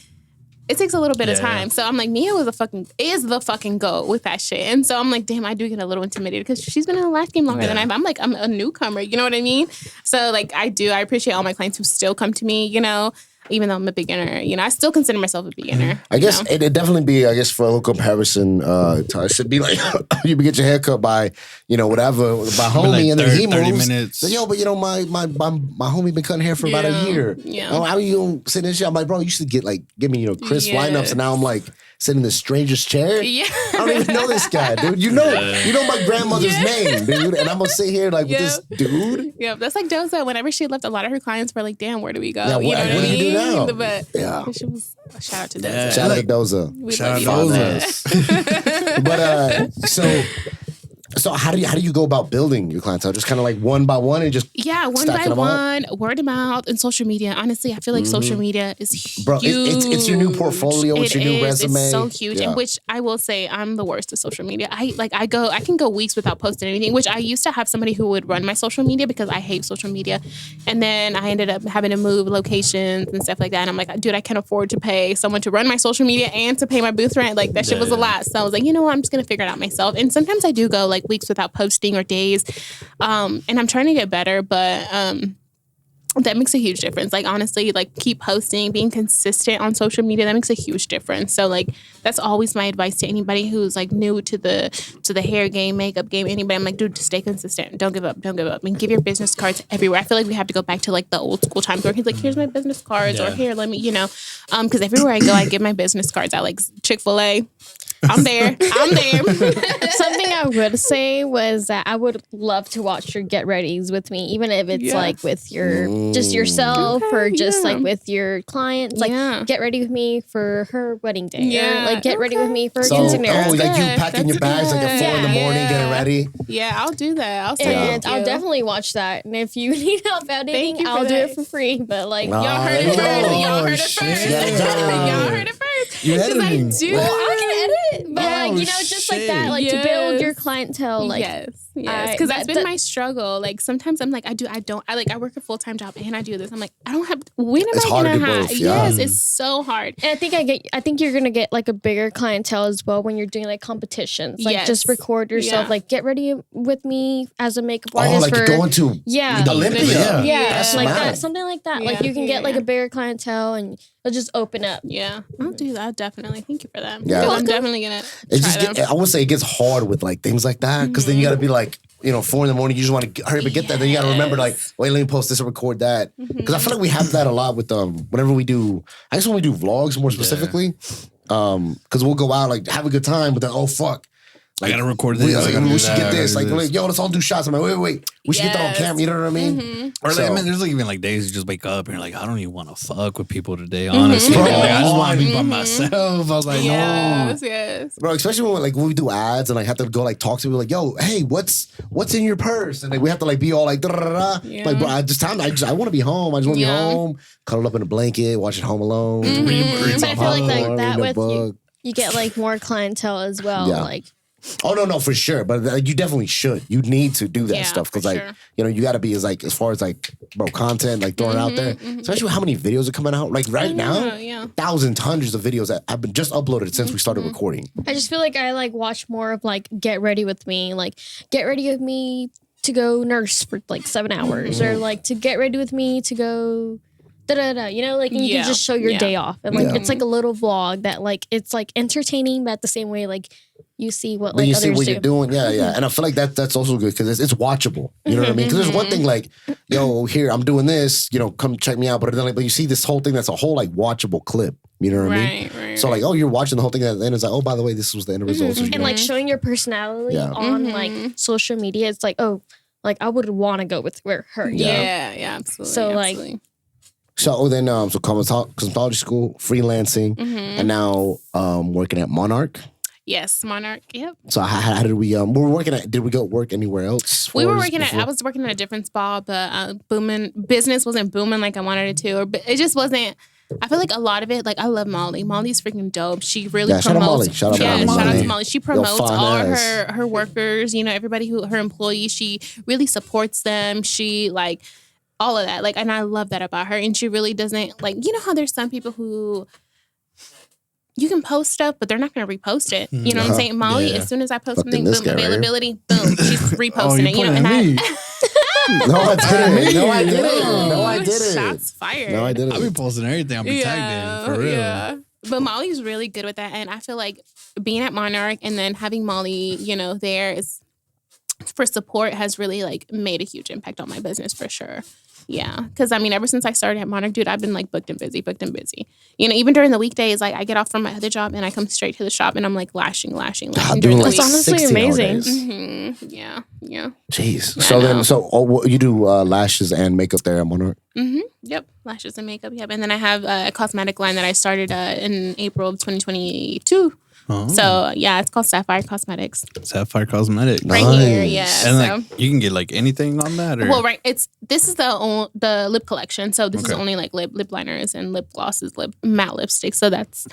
[SPEAKER 1] it takes a little bit of
[SPEAKER 5] Yeah.
[SPEAKER 1] time. So I'm like, Mia is the fucking goat with that shit. And so I'm like, damn, I do get a little intimidated because she's been in the life game longer than I'm like, I'm a newcomer. You know what I mean? So like, I appreciate all my clients who still come to me, you know, even though I'm a beginner, you know, I still consider myself a beginner.
[SPEAKER 2] I guess
[SPEAKER 1] you know?
[SPEAKER 2] it'd definitely be, I guess, for a little comparison, to it should be like you get your haircut by, you know, whatever, by homie,
[SPEAKER 5] like
[SPEAKER 2] and then he
[SPEAKER 5] 30
[SPEAKER 2] moves.
[SPEAKER 5] minutes.
[SPEAKER 2] So, yo, but you know, my homie been cutting hair for about a year.
[SPEAKER 1] Yeah.
[SPEAKER 2] Oh, how you sitting in shit? I'm like, bro, you used to get like, give me, you know, crisp lineups, and now I'm like sitting in the stranger's chair.
[SPEAKER 1] Yeah.
[SPEAKER 2] I don't even know this guy, dude. You know my grandmother's name, dude, and I'm gonna sit here like with this dude.
[SPEAKER 1] Yeah, that's like Doza. Whenever she left, a lot of her clients were like, damn, where do we go?
[SPEAKER 2] Yeah,
[SPEAKER 1] you know
[SPEAKER 2] what do you do now?
[SPEAKER 1] But
[SPEAKER 2] Yeah.
[SPEAKER 1] she was, shout out to Doza.
[SPEAKER 5] Yeah.
[SPEAKER 2] Shout out to Doza.
[SPEAKER 1] We
[SPEAKER 5] Shout
[SPEAKER 1] love
[SPEAKER 5] out
[SPEAKER 1] you,
[SPEAKER 5] to
[SPEAKER 1] Doza.
[SPEAKER 2] But so how do you go about building your clientele? Just kind of like one by one and just
[SPEAKER 1] Yeah, one
[SPEAKER 2] stacking
[SPEAKER 1] by
[SPEAKER 2] them
[SPEAKER 1] one, word of mouth, and social media. Honestly, I feel like social media is huge.
[SPEAKER 2] Bro, it's your new portfolio, it's your new resume.
[SPEAKER 1] It's so huge,
[SPEAKER 2] Yeah.
[SPEAKER 1] and which I will say I'm the worst at social media. I can go weeks without posting anything. Which I used to have somebody who would run my social media because I hate social media, and then I ended up having to move locations and stuff like that. And I'm like, dude, I can't afford to pay someone to run my social media and to pay my booth rent. Like that shit was a lot. So I was like, you know what, I'm just gonna figure it out myself. And sometimes I do go like weeks without posting or days, and I'm trying to get better, but that makes a huge difference. Like honestly, like keep posting, being consistent on social media, that makes a huge difference. So like that's always my advice to anybody who's like new to the hair game, makeup game, anybody. I'm like, dude, just stay consistent. Don't give up, and give your business cards everywhere. I feel like we have to go back to like the old school times where he's like, here's my business cards, or here, let me, you know, because everywhere I go, I give my business cards out, like Chick-fil-A. I'm there.
[SPEAKER 6] Something I would say was that I would love to watch your get readies with me, even if it's like with your just yourself or just like with your clients. Like get ready with me for her wedding day. Or, like get ready with me for
[SPEAKER 2] so,
[SPEAKER 6] quinceañera.
[SPEAKER 2] like you packing your bags like at 4 in the morning, getting ready.
[SPEAKER 1] Yeah, I'll do that.
[SPEAKER 6] And I'll definitely watch that. And if you need help editing, I'll do it for free. But like
[SPEAKER 1] y'all heard it first. Y'all heard it first. Y'all heard it first.
[SPEAKER 3] You
[SPEAKER 1] Because I
[SPEAKER 3] editing?
[SPEAKER 1] do.
[SPEAKER 6] well, I can edit, but like, you know,
[SPEAKER 3] Oh,
[SPEAKER 6] just like that, like to build your clientele. Like,
[SPEAKER 1] yes, because that's been my struggle. Like sometimes I'm like, I work a full-time job and I do this. I'm like, I don't have. When am
[SPEAKER 2] It's
[SPEAKER 1] I
[SPEAKER 2] hard
[SPEAKER 1] gonna
[SPEAKER 2] to do
[SPEAKER 1] have?
[SPEAKER 2] both, yeah.
[SPEAKER 1] Yes, it's so hard.
[SPEAKER 6] and I think you're gonna get like a bigger clientele as well when you're doing like competitions. Like just record yourself. Like get ready with me as a makeup artist.
[SPEAKER 2] Like
[SPEAKER 6] for,
[SPEAKER 2] going to Olympia.
[SPEAKER 6] Yeah,
[SPEAKER 2] That's
[SPEAKER 6] like
[SPEAKER 2] mad.
[SPEAKER 6] that, something like that. Like you can get like a bigger clientele and it'll just open up.
[SPEAKER 1] Yeah, I'll do that. Definitely. Thank you for that.
[SPEAKER 2] Yeah.
[SPEAKER 1] I'm definitely gonna.
[SPEAKER 2] I would say it gets hard with like things like that because then you got to be like, you know, 4 in the morning. You just want to hurry up and get that. Then you got to remember like, wait, let me post this and record that because I feel like we have that a lot with whenever we do. I guess when we do vlogs more specifically, because we'll go out like have a good time, but then oh fuck.
[SPEAKER 5] I gotta record this.
[SPEAKER 2] We should get this. Like, yo, let's all do shots. I'm like, wait. We should get that on camera. You know what I mean?
[SPEAKER 5] Or like, I mean, there's like even like days you just wake up and you're like, I don't even want to fuck with people today. Honestly, like, I just want to be by myself. I was like,
[SPEAKER 1] yes.
[SPEAKER 2] Bro, especially when we do ads and like have to go like talk to people like, yo, hey, what's in your purse? And like we have to like be all like, like, bro, I want to be home. I just want to be home, cuddled up in a blanket, watching Home Alone.
[SPEAKER 6] But I feel like that
[SPEAKER 2] read a
[SPEAKER 6] with
[SPEAKER 2] book.
[SPEAKER 6] you get like more clientele as well.
[SPEAKER 2] Yeah.
[SPEAKER 6] Like.
[SPEAKER 2] Oh no, for sure. But you definitely should. You need to do that
[SPEAKER 1] Yeah,
[SPEAKER 2] stuff because
[SPEAKER 1] for
[SPEAKER 2] like
[SPEAKER 1] sure.
[SPEAKER 2] you know you got to be as far as like bro content like throwing it out there. Especially with how many videos are coming out like right now. Thousands, hundreds of videos that have been just uploaded since we started recording.
[SPEAKER 6] I just feel like I like watch more of like get ready with me, like get ready with me to go nurse for like 7 hours, or like to get ready with me to go. You know, like and you can just show your day off, and like it's like a little vlog that like it's like entertaining, but at the same way like you see what
[SPEAKER 2] But
[SPEAKER 6] like
[SPEAKER 2] you
[SPEAKER 6] others
[SPEAKER 2] see what
[SPEAKER 6] do.
[SPEAKER 2] you're doing, yeah. And I feel like that's also good because it's watchable. You know what I mean? Because there's one thing like, yo, here I'm doing this, you know, come check me out. But then like, but you see this whole thing that's a whole like watchable clip. You know what I mean?
[SPEAKER 1] Right.
[SPEAKER 2] So like, oh, you're watching the whole thing, and then it's like, oh, by the way, this was the end result. So, you
[SPEAKER 6] And
[SPEAKER 2] know.
[SPEAKER 6] like showing your personality
[SPEAKER 2] Yeah.
[SPEAKER 6] on like social media, it's like, oh, like I would want to go with her. You know?
[SPEAKER 1] Yeah, absolutely.
[SPEAKER 6] So, like-
[SPEAKER 1] absolutely.
[SPEAKER 2] So then, so cosmetology school, freelancing, and now working at Monarch.
[SPEAKER 1] Yes, Monarch. Yep.
[SPEAKER 2] So how did we? Did we go work anywhere else?
[SPEAKER 1] We were
[SPEAKER 2] for us
[SPEAKER 1] working
[SPEAKER 2] before?
[SPEAKER 1] I was working at a different spa, but business wasn't booming like I wanted it to, or it just wasn't. I feel like a lot of it, like I love Molly. Molly's freaking dope. She really
[SPEAKER 2] Yeah, shout out
[SPEAKER 1] promotes.
[SPEAKER 2] Molly. Shout out
[SPEAKER 1] yeah,
[SPEAKER 2] Molly.
[SPEAKER 1] shout out to Molly. She promotes
[SPEAKER 2] fine
[SPEAKER 1] all
[SPEAKER 2] ass.
[SPEAKER 1] her workers. You know, everybody her employees. She really supports them. She like all of that. Like, and I love that about her. And she really doesn't like. You know how there's some people who you can post stuff, but they're not going to repost it. You know what I'm saying? Molly, as soon as I post something,
[SPEAKER 2] this
[SPEAKER 1] boom,
[SPEAKER 2] guy right here.
[SPEAKER 1] availability, boom, she's reposting it. You know, and
[SPEAKER 2] No, I didn't. No, I didn't. No, I didn't.
[SPEAKER 1] Shots fired.
[SPEAKER 2] No, I didn't.
[SPEAKER 5] I be posting everything. I'll be tagged in for real.
[SPEAKER 1] Yeah. But Molly's really good with that. And I feel like being at Monarch and then having Molly, you know, there is for support has really like made a huge impact on my business for sure. Yeah. Because I mean, ever since I started at Monarch, dude, I've been like booked and busy. You know, even during the weekdays, like I get off from my other job and I come straight to the shop and I'm like lashing
[SPEAKER 2] doing
[SPEAKER 1] during the
[SPEAKER 2] like
[SPEAKER 1] week.
[SPEAKER 6] That's honestly
[SPEAKER 2] 16
[SPEAKER 6] amazing.
[SPEAKER 2] hour days.
[SPEAKER 1] Yeah.
[SPEAKER 2] Jeez.
[SPEAKER 1] Yeah,
[SPEAKER 2] So
[SPEAKER 1] I
[SPEAKER 2] then,
[SPEAKER 1] know.
[SPEAKER 2] you do lashes and makeup there at Monarch?
[SPEAKER 1] Yep. Lashes and makeup. Yep. And then I have a cosmetic line that I started in April of 2022.
[SPEAKER 5] Oh.
[SPEAKER 1] So yeah, it's called Sapphire Cosmetics.
[SPEAKER 5] Sapphire Cosmetics.
[SPEAKER 1] Right here. Yeah.
[SPEAKER 5] And
[SPEAKER 1] So.
[SPEAKER 5] like you can get like anything on that, or
[SPEAKER 1] Well, right. This is the lip collection. So this is
[SPEAKER 5] Okay.
[SPEAKER 1] only like lip liners and lip glosses, matte lipstick. So that's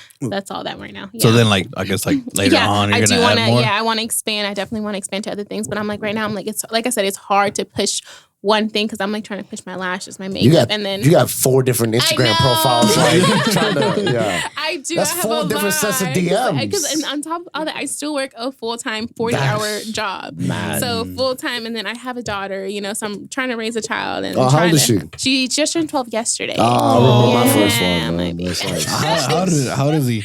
[SPEAKER 1] all that right now. Yeah.
[SPEAKER 5] so then like I guess like later on you're gonna add more.
[SPEAKER 1] I want to expand. I definitely want to expand to other things. But I'm like right now, I'm like it's like I said, it's hard to push one thing because I'm like trying to push my lashes, my makeup, and then
[SPEAKER 2] you got 4 different Instagram
[SPEAKER 1] know.
[SPEAKER 2] profiles. Like trying to, yeah.
[SPEAKER 1] I do.
[SPEAKER 2] That's
[SPEAKER 1] I have
[SPEAKER 2] 4
[SPEAKER 1] a
[SPEAKER 2] different sets of DMs.
[SPEAKER 1] Because on top of all that, I still work a full-time 40-hour job. So full-time, and then I have a daughter, you know, so I'm trying to raise a child. And
[SPEAKER 2] how old is she?
[SPEAKER 1] She just turned 12 yesterday.
[SPEAKER 2] Oh, I remember my first
[SPEAKER 1] Yeah,
[SPEAKER 2] one.
[SPEAKER 1] my
[SPEAKER 2] Man.
[SPEAKER 1] baby.
[SPEAKER 2] That's like,
[SPEAKER 5] How old is he?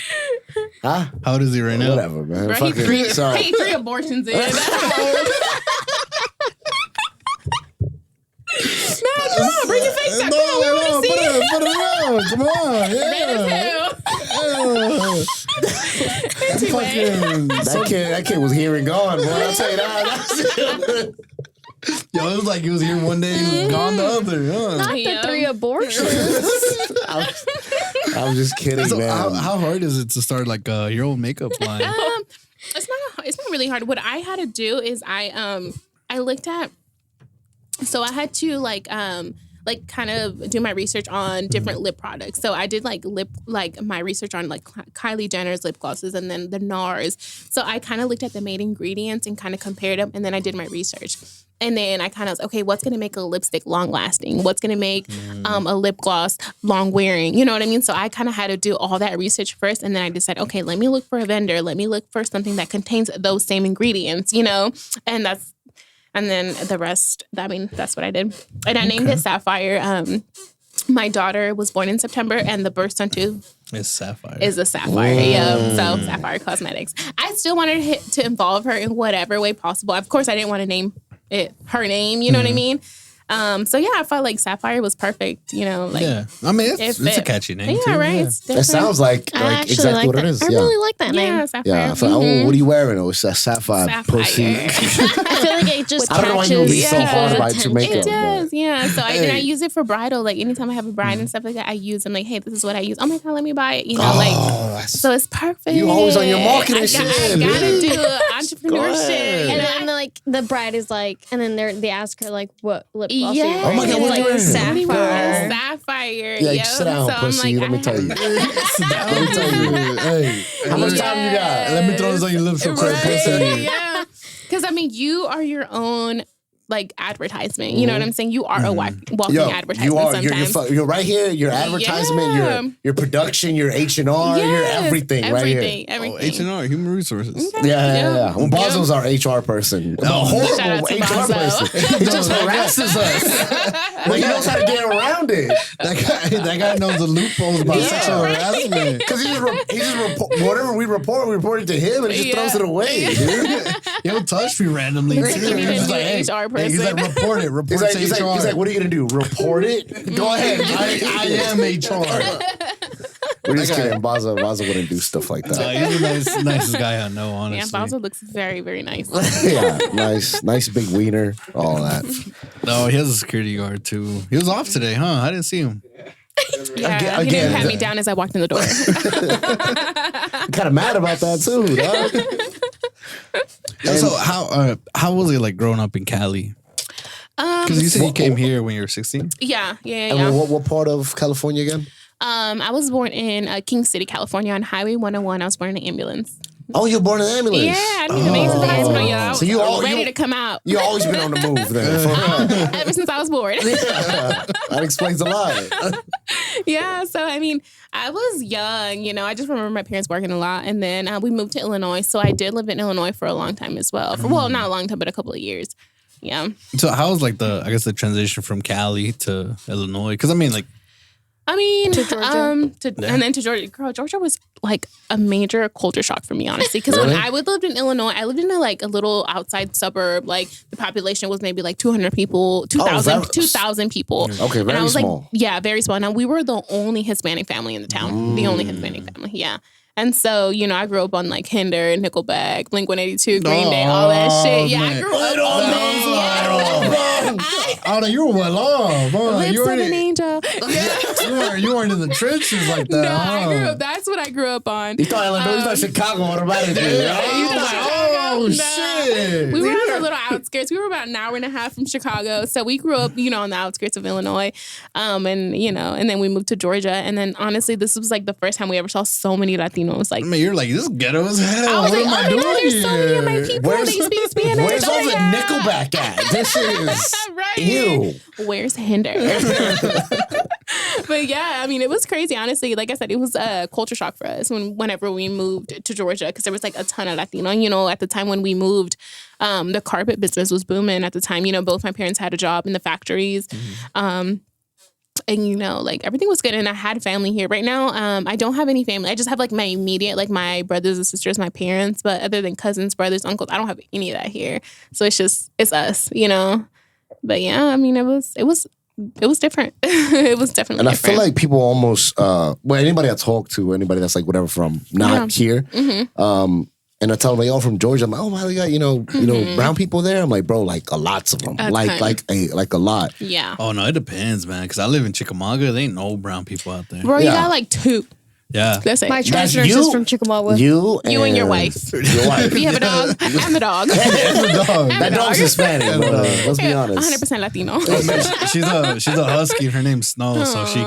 [SPEAKER 2] huh?
[SPEAKER 5] How old is he right now?
[SPEAKER 2] Whatever, man.
[SPEAKER 1] Bro,
[SPEAKER 2] Fucking,
[SPEAKER 1] he
[SPEAKER 2] sorry.
[SPEAKER 1] 3 abortions in. No, come on, bring your face up. Come on, we want to see it.
[SPEAKER 3] Put it on. Come on.
[SPEAKER 1] Anyway.
[SPEAKER 2] That kid was here and gone, boy. I'll tell you that.
[SPEAKER 5] Yo, it was like he was here one day, he was gone the other. Huh?
[SPEAKER 6] Not
[SPEAKER 1] Yeah.
[SPEAKER 6] the 3 abortions.
[SPEAKER 2] I was just kidding,
[SPEAKER 5] So
[SPEAKER 2] man.
[SPEAKER 5] how hard is it to start like your own makeup line?
[SPEAKER 1] It's not really hard. What I had to do is I looked at. So I had to like kind of do my research on different lip products. So I did like my research on like Kylie Jenner's lip glosses and then the NARS. So I kind of looked at the main ingredients and kind of compared them, and then I did my research. And then I kind of was, okay, what's going to make a lipstick long lasting? What's going to make a lip gloss long wearing? You know what I mean? So I kind of had to do all that research first. And then I decided, okay, let me look for a vendor. Let me look for something that contains those same ingredients, you know? And then the rest, I mean, that's what I did. And I named it Sapphire. My daughter was born in September, and the birth son too
[SPEAKER 5] It's Sapphire.
[SPEAKER 1] is a Sapphire. Yeah, so Sapphire Cosmetics. I still wanted to involve her in whatever way possible. Of course, I didn't want to name it her name. You know what I mean? So yeah, I felt like Sapphire was perfect. You know, like
[SPEAKER 5] yeah. I mean, it's a
[SPEAKER 1] fit.
[SPEAKER 5] catchy name.
[SPEAKER 1] yeah,
[SPEAKER 5] too.
[SPEAKER 1] right.
[SPEAKER 5] Yeah.
[SPEAKER 1] It's
[SPEAKER 2] That
[SPEAKER 1] different.
[SPEAKER 2] sounds like
[SPEAKER 6] I actually
[SPEAKER 2] exactly
[SPEAKER 6] like
[SPEAKER 2] what
[SPEAKER 6] that.
[SPEAKER 2] it is.
[SPEAKER 6] I
[SPEAKER 2] Yeah.
[SPEAKER 6] really like that
[SPEAKER 1] Yeah,
[SPEAKER 6] name.
[SPEAKER 1] Sapphire.
[SPEAKER 2] Yeah, I feel like, oh, what are you wearing? Oh, it's that sapphire, pussy.
[SPEAKER 6] I feel like it just
[SPEAKER 2] I don't know why you would be so
[SPEAKER 1] Yeah.
[SPEAKER 2] hard about your makeup.
[SPEAKER 1] It does,
[SPEAKER 2] but-
[SPEAKER 1] yeah. So I use it for bridal. Like anytime I have a bride and stuff like that, I use them. Like, hey, this is what I use. Oh my god, let me buy it. You know, like so it's perfect.
[SPEAKER 2] You always on your marketing
[SPEAKER 1] I
[SPEAKER 2] shit,
[SPEAKER 1] I
[SPEAKER 2] dude.
[SPEAKER 1] gotta do entrepreneurship.
[SPEAKER 6] And then like the bride is like, and then they ask her like, what lip gloss are you
[SPEAKER 1] Yeah.
[SPEAKER 6] wearing?
[SPEAKER 2] Oh my God,
[SPEAKER 6] And
[SPEAKER 2] what
[SPEAKER 6] it's
[SPEAKER 2] are you
[SPEAKER 6] like
[SPEAKER 2] wearing?
[SPEAKER 6] sapphire.
[SPEAKER 1] Sapphire.
[SPEAKER 2] Yeah,
[SPEAKER 1] yep.
[SPEAKER 2] sit down,
[SPEAKER 1] So I'm
[SPEAKER 2] pussy.
[SPEAKER 1] like,
[SPEAKER 2] Let me tell you. Let me tell you.
[SPEAKER 5] Hey,
[SPEAKER 2] How much time you got?
[SPEAKER 5] let me throw this on your lips real quick. pussy.
[SPEAKER 1] Yeah. Because I mean, you are your own like advertisement. You know what I'm saying? You are a walking
[SPEAKER 2] Yo,
[SPEAKER 1] advertisement
[SPEAKER 2] you are.
[SPEAKER 1] sometimes.
[SPEAKER 2] You're right here. Your advertisement.
[SPEAKER 1] Yeah.
[SPEAKER 2] Your production. Your H&R. Your
[SPEAKER 1] Yes,
[SPEAKER 2] everything. Right here.
[SPEAKER 5] Oh, H&R, Human Resources.
[SPEAKER 2] Yeah. Well, Bazo's our HR person. A
[SPEAKER 1] Shout
[SPEAKER 2] horrible
[SPEAKER 1] out to
[SPEAKER 2] HR
[SPEAKER 1] Bazo.
[SPEAKER 2] person. He just harasses us. But he knows how to get around it.
[SPEAKER 5] That guy knows the loopholes about
[SPEAKER 2] Yeah.
[SPEAKER 5] sexual harassment.
[SPEAKER 2] Because he just whatever we report it to him, and he just throws it away, dude.
[SPEAKER 5] He'll touch me randomly too.
[SPEAKER 1] Like, you need
[SPEAKER 5] He's
[SPEAKER 1] a
[SPEAKER 5] like,
[SPEAKER 1] new
[SPEAKER 5] hey,
[SPEAKER 1] HR
[SPEAKER 5] hey, he's like,
[SPEAKER 1] person.
[SPEAKER 5] report it. Report to
[SPEAKER 2] He's
[SPEAKER 5] HR.
[SPEAKER 2] like, what are you gonna do? Report it? Go ahead.
[SPEAKER 5] I am HR.
[SPEAKER 2] We're just kidding. Bazo wouldn't do stuff like
[SPEAKER 5] No,
[SPEAKER 2] that.
[SPEAKER 5] he's the nicest guy I know,
[SPEAKER 1] Yeah,
[SPEAKER 5] honestly.
[SPEAKER 1] Basil looks very, very nice.
[SPEAKER 2] Yeah, nice big wiener, all that.
[SPEAKER 5] No, he has a security guard too. He was off today, huh? I didn't see him.
[SPEAKER 1] Yeah, he didn't pat me down as I walked in the door.
[SPEAKER 2] I'm kind of mad about that too, dog.
[SPEAKER 5] So how was it like growing up in Cali? Because you said you came here when you were 16.
[SPEAKER 1] Yeah.
[SPEAKER 2] And what part of California again?
[SPEAKER 1] I was born in King City, California, on Highway 101. I was born in an ambulance.
[SPEAKER 2] Oh, you were born in the ambulance.
[SPEAKER 1] Yeah, I didn't even make it to the hospital. Yeah, I was
[SPEAKER 2] So you all-
[SPEAKER 1] ready
[SPEAKER 2] you-
[SPEAKER 1] to come out.
[SPEAKER 2] You always been on the move then.
[SPEAKER 1] Ever since I was born.
[SPEAKER 2] That explains a lot.
[SPEAKER 1] Yeah, so I mean, I was young, you know. I just remember my parents working a lot, and then we moved to Illinois. So I did live in Illinois for a long time as well. Well, not a long time, but a couple of years. Yeah.
[SPEAKER 5] So how was like the transition from Cali to Illinois? Because I mean, like,
[SPEAKER 6] To Georgia.
[SPEAKER 1] And then to Georgia. Girl, Georgia was like a major culture shock for me, honestly. Because when I lived in Illinois, I lived in a little outside suburb. Like the population was maybe like 200 people, 2,000 people.
[SPEAKER 2] Okay,
[SPEAKER 1] And I
[SPEAKER 2] very
[SPEAKER 1] was
[SPEAKER 2] small.
[SPEAKER 1] like, yeah, very small. Now we were the only Hispanic family in the town. The only Hispanic family, yeah. And so, you know, I grew up on like Hinder, Nickelback, Blink-182, Green Day, all that shit. Yeah, I grew up on that.
[SPEAKER 3] Oh, no, you were well off.
[SPEAKER 1] Lips
[SPEAKER 3] You
[SPEAKER 1] of an
[SPEAKER 3] weren't,
[SPEAKER 1] angel.
[SPEAKER 3] you weren't in the trenches like that.
[SPEAKER 1] No, I grew
[SPEAKER 3] huh?
[SPEAKER 1] up. That's what I grew up on.
[SPEAKER 2] You thought Illinois, you thought Chicago automatically.
[SPEAKER 3] Oh,
[SPEAKER 1] No.
[SPEAKER 3] shit.
[SPEAKER 1] We were on the little outskirts. We were about an hour and a half from Chicago. So we grew up, you know, on the outskirts of Illinois. And, you know, and then we moved to Georgia. And then honestly, this was like the first time we ever saw so many Latinos. Like,
[SPEAKER 5] I mean, you're like, this is ghetto as hell.
[SPEAKER 1] I was
[SPEAKER 5] What
[SPEAKER 1] like,
[SPEAKER 5] am I
[SPEAKER 1] oh my
[SPEAKER 5] doing
[SPEAKER 1] God, there's so many of my
[SPEAKER 5] here?
[SPEAKER 1] people. They speak Spanish.
[SPEAKER 2] Where's
[SPEAKER 1] Oh
[SPEAKER 2] all
[SPEAKER 1] my
[SPEAKER 2] the
[SPEAKER 1] God.
[SPEAKER 2] Nickelback at? This is
[SPEAKER 1] Right.
[SPEAKER 2] ew.
[SPEAKER 1] Where's Hinder? But yeah, I mean, it was crazy. Honestly, like I said, it was a culture shock for us whenever we moved to Georgia because there was like a ton of Latino. You know, at the time when we moved, the carpet business was booming. At the time, you know, both my parents had a job in the factories. And, you know, like everything was good. And I had family here. Right now, I don't have any family. I just have like my immediate, like my brothers and sisters, my parents. But other than cousins, brothers, uncles, I don't have any of that here. So it's us, you know. But yeah, I mean, it was different. It was definitely
[SPEAKER 2] And I
[SPEAKER 1] different.
[SPEAKER 2] feel like people almost, anybody I talk to, anybody that's like whatever from not here, and I tell them, like, oh, from Georgia. I'm like, oh, my God, you know, brown people there. I'm like, bro, like a lots of them,
[SPEAKER 1] A
[SPEAKER 2] like
[SPEAKER 1] ton.
[SPEAKER 2] a lot.
[SPEAKER 1] Yeah.
[SPEAKER 5] Oh, no, it depends, man. Because I live in Chickamauga. There ain't no brown people out there.
[SPEAKER 1] Bro, you
[SPEAKER 2] Yeah.
[SPEAKER 1] got like two.
[SPEAKER 5] Yeah.
[SPEAKER 1] That's it.
[SPEAKER 6] My
[SPEAKER 2] That's
[SPEAKER 6] trash nurse
[SPEAKER 2] you?
[SPEAKER 6] is from Chickamauga.
[SPEAKER 2] You
[SPEAKER 1] and your wife.
[SPEAKER 2] Your wife.
[SPEAKER 1] You have a dog. I'm the dog.
[SPEAKER 2] That dog's Hispanic, but let's be honest.
[SPEAKER 1] 100% Latino.
[SPEAKER 5] she's a husky. Her name's Snow, so she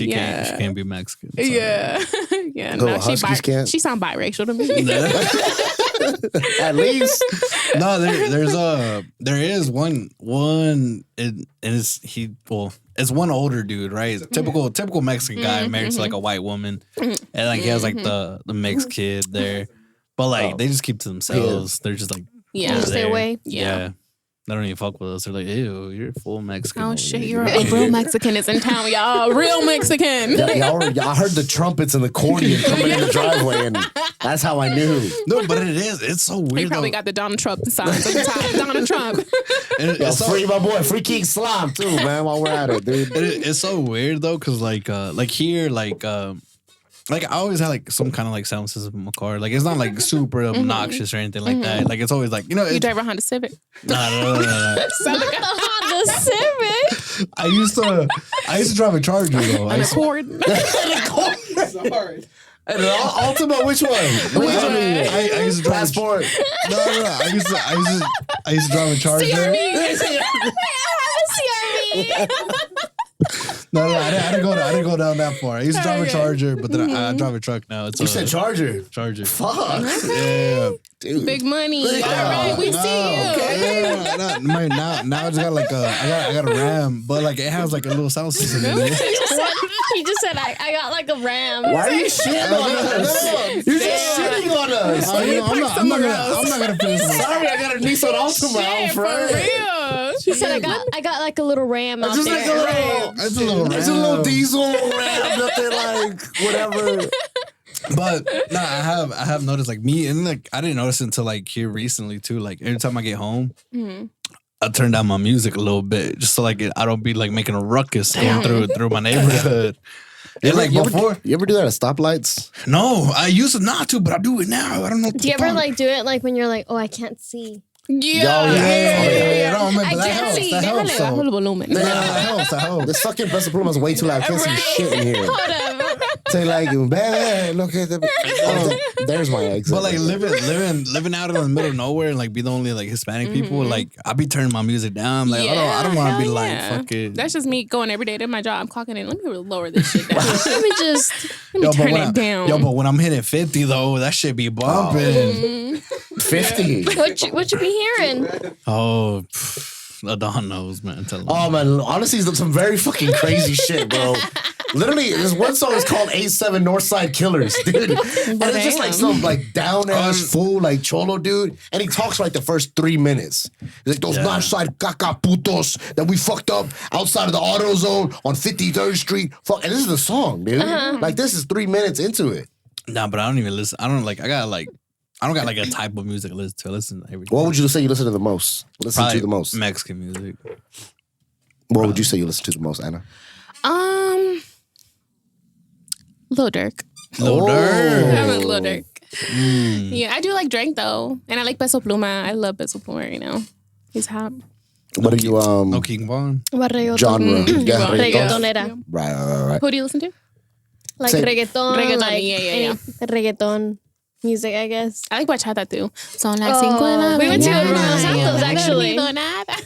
[SPEAKER 1] yeah.
[SPEAKER 5] can't be Mexican. So.
[SPEAKER 1] Yeah. Yeah.
[SPEAKER 2] Oh, huskies can't?
[SPEAKER 1] She sound biracial to me.
[SPEAKER 2] At least.
[SPEAKER 5] No, there is one it's one older dude, right? Typical Mexican guy married to like a white woman, and like he has like the mixed kid there, but like they just keep to themselves. They're just like
[SPEAKER 1] Yeah.
[SPEAKER 5] over
[SPEAKER 6] Stay
[SPEAKER 5] there.
[SPEAKER 6] away.
[SPEAKER 5] Yeah. They don't even fuck with us. They're like, ew, you're full Mexican.
[SPEAKER 1] Oh
[SPEAKER 5] over
[SPEAKER 1] shit,
[SPEAKER 5] there.
[SPEAKER 1] you're a real Mexican is in town, y'all. Real Mexican.
[SPEAKER 2] I heard the trumpets and the accordion coming in the driveway, and that's how I knew.
[SPEAKER 5] No, but it's so weird.
[SPEAKER 1] They probably
[SPEAKER 5] though.
[SPEAKER 1] got the Donald Trump signs on the top. Donald Trump.
[SPEAKER 5] And
[SPEAKER 2] Yo,
[SPEAKER 5] it's so-
[SPEAKER 2] free my boy, free King Slime too, man. While we're at it, dude.
[SPEAKER 5] it's so weird though, cause like here, like I always had like some kind of like sound system in my car. Like it's not like super obnoxious or anything like that. Like it's always like, you know,
[SPEAKER 1] You
[SPEAKER 5] it's,
[SPEAKER 1] drive a Honda Civic.
[SPEAKER 5] no.
[SPEAKER 1] Sound like a
[SPEAKER 6] Honda Civic.
[SPEAKER 3] I used to drive a Charger though. I
[SPEAKER 1] an
[SPEAKER 3] used
[SPEAKER 1] Accord.
[SPEAKER 7] Sorry.
[SPEAKER 2] And Ultima, which one?
[SPEAKER 3] I used to drive
[SPEAKER 2] Passport.
[SPEAKER 3] No. I used to drive a Charger. No, I didn't go down that far. I used to drive a Charger, but then I drive a truck now. It's
[SPEAKER 2] You said Charger.
[SPEAKER 3] Charger.
[SPEAKER 2] Fuck.
[SPEAKER 3] Yeah.
[SPEAKER 2] Dude.
[SPEAKER 1] Big money. All right, we see you.
[SPEAKER 3] Yeah, now I just got like I got a Ram, but like it has like a little sound system in it.
[SPEAKER 6] He just said I got like a Ram.
[SPEAKER 2] Why are you shitting on us? You're just shitting on us.
[SPEAKER 3] I'm not gonna finish this.
[SPEAKER 2] Sorry, I got a Nissan Altima out
[SPEAKER 1] Shit, for
[SPEAKER 2] front.
[SPEAKER 1] real.
[SPEAKER 6] He said I got like a little Ram out
[SPEAKER 2] Just like
[SPEAKER 6] there.
[SPEAKER 3] It's a little Ram.
[SPEAKER 2] It's a little diesel Ram, nothing like whatever.
[SPEAKER 5] But no, I have noticed like me, and like I didn't notice until like here recently too. Like every time I get home, I turn down my music a little bit just so like I don't be like making a ruckus going through my neighborhood. And like before,
[SPEAKER 2] You ever do that at stoplights?
[SPEAKER 5] no, I used to not to, but I do it now. I don't know.
[SPEAKER 6] Do you ever like do it like when you're like, oh, I can't see?
[SPEAKER 1] Yeah.
[SPEAKER 3] No, man,
[SPEAKER 1] I
[SPEAKER 3] but that
[SPEAKER 1] can't
[SPEAKER 3] helps.
[SPEAKER 1] see.
[SPEAKER 3] That helps.
[SPEAKER 1] Déjale
[SPEAKER 3] So.
[SPEAKER 1] bajo el volumen.
[SPEAKER 3] That helps.
[SPEAKER 2] This fucking Peso Pluma's way too loud. I can't see shit in here.
[SPEAKER 1] Hold up.
[SPEAKER 2] Say like, baby, look at the. There's my exit.
[SPEAKER 3] But like living out in the middle of nowhere and like be the only like Hispanic people, like I be turning my music down. Like I don't want to be like fuck it.
[SPEAKER 1] That's just me going every day to my job. I'm clocking in. Let me lower this shit down.
[SPEAKER 6] Let me just
[SPEAKER 1] turn it down.
[SPEAKER 3] Yo, but when I'm hitting 50 though, that shit be bumping.
[SPEAKER 2] 50.
[SPEAKER 6] What you be hearing?
[SPEAKER 3] Oh. Adon knows, man. Tell him.
[SPEAKER 2] Oh man, honestly, some very fucking crazy shit, bro. Literally, this one song is called 87 Northside Killers, dude. And it's just like some like down ass fool, like cholo dude. And he talks for like the first 3 minutes. He's like, those Northside caca putos that we fucked up outside of the auto zone on 53rd Street. Fuck, and this is the song, dude. Like this is 3 minutes into it.
[SPEAKER 3] Nah, but I don't even listen. I don't got like a type of music to listen to. I listen to everything.
[SPEAKER 2] What would you say you listen to the most?
[SPEAKER 3] Probably
[SPEAKER 2] to the most?
[SPEAKER 3] Mexican music.
[SPEAKER 2] What would you say you listen to the most, Anna?
[SPEAKER 1] Lil Durk.
[SPEAKER 3] Lil Durk.
[SPEAKER 1] I'm a Lil Durk. Yeah, I do like Drake though, and I like Peso Pluma. I love Peso Pluma right now. He's hot.
[SPEAKER 2] What are you
[SPEAKER 3] No King Von.
[SPEAKER 2] genre? Yeah,
[SPEAKER 6] Reggaetonera.
[SPEAKER 2] Right.
[SPEAKER 1] Who do you listen to?
[SPEAKER 6] Like
[SPEAKER 2] Say-
[SPEAKER 6] reggaeton, like
[SPEAKER 1] yeah.
[SPEAKER 6] reggaeton music, I guess.
[SPEAKER 1] I like bachata too. Son las 5 de la
[SPEAKER 6] We went to
[SPEAKER 1] mañana.
[SPEAKER 6] Romeo Santos, actually.
[SPEAKER 1] No he dormido nada.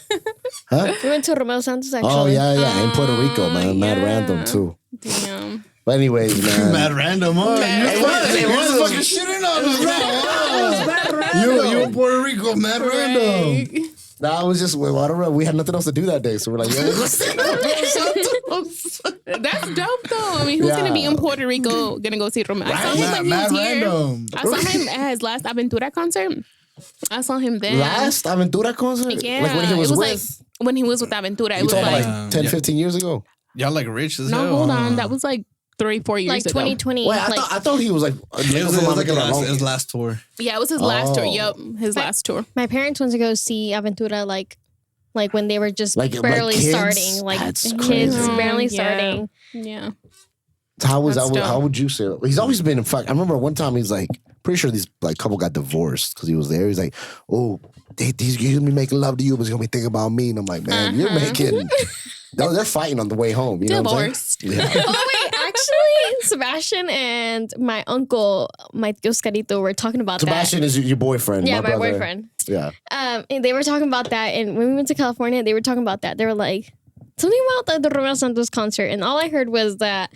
[SPEAKER 2] Huh?
[SPEAKER 6] We went to Romeo Santos, actually.
[SPEAKER 2] Oh, yeah. In Puerto Rico, man. Mad random, too.
[SPEAKER 1] Damn.
[SPEAKER 2] But anyways, man.
[SPEAKER 3] Mad random, huh?
[SPEAKER 2] It was
[SPEAKER 3] fucking shitting on us, bro. You in Puerto Rico, mad random.
[SPEAKER 2] Nah, it was just, I don't know. We had nothing else to do that day. So we're like, let's see
[SPEAKER 1] That's dope though. I mean, who's gonna be in Puerto Rico gonna go see Romeo? I saw him when he was here.
[SPEAKER 3] Random.
[SPEAKER 1] I saw him at his last Aventura concert. I saw him there.
[SPEAKER 2] Last Aventura concert?
[SPEAKER 1] Yeah.
[SPEAKER 2] Like when he was
[SPEAKER 1] it was
[SPEAKER 2] with?
[SPEAKER 1] like when he was with Aventura. It
[SPEAKER 2] You
[SPEAKER 1] was
[SPEAKER 2] talking
[SPEAKER 1] like,
[SPEAKER 2] like 10, 15 years ago?
[SPEAKER 3] Y'all like rich as
[SPEAKER 1] no,
[SPEAKER 3] hell.
[SPEAKER 1] hold
[SPEAKER 3] huh?
[SPEAKER 1] on. That was like 3-4 years
[SPEAKER 6] Like
[SPEAKER 1] ago.
[SPEAKER 6] 2020.
[SPEAKER 2] Wait,
[SPEAKER 6] like,
[SPEAKER 2] I thought he was like...
[SPEAKER 3] It was like his last tour.
[SPEAKER 1] Yeah, it was his last tour.
[SPEAKER 2] Oh.
[SPEAKER 1] Yep, his last tour.
[SPEAKER 6] my parents went to go see Aventura like when they were just
[SPEAKER 2] Like
[SPEAKER 6] barely
[SPEAKER 2] kids?
[SPEAKER 6] starting. Like
[SPEAKER 2] That's
[SPEAKER 6] kids
[SPEAKER 2] crazy.
[SPEAKER 6] barely
[SPEAKER 1] Yeah.
[SPEAKER 6] starting.
[SPEAKER 1] Yeah.
[SPEAKER 2] How was
[SPEAKER 1] That's
[SPEAKER 2] that?
[SPEAKER 1] dope.
[SPEAKER 2] How would you say it? He's always been in fact. I remember one time he's like, pretty sure these like couple got divorced because he was there. He's like, oh, he's gonna be making love to you, but he's gonna be thinking about me. And I'm like, man, you're making. They're fighting on the way home. You know what I'm
[SPEAKER 1] Divorced.
[SPEAKER 2] saying? Yeah.
[SPEAKER 6] Oh wait, actually, Sebastian and my uncle, my tío Oscarito, were talking about
[SPEAKER 2] Sebastian is your boyfriend.
[SPEAKER 6] that. Yeah, my
[SPEAKER 2] brother.
[SPEAKER 6] boyfriend.
[SPEAKER 2] Yeah.
[SPEAKER 6] And they were talking about that, and when we went to California, they were talking about that. They were like something about the Romeo Santos concert, and all I heard was that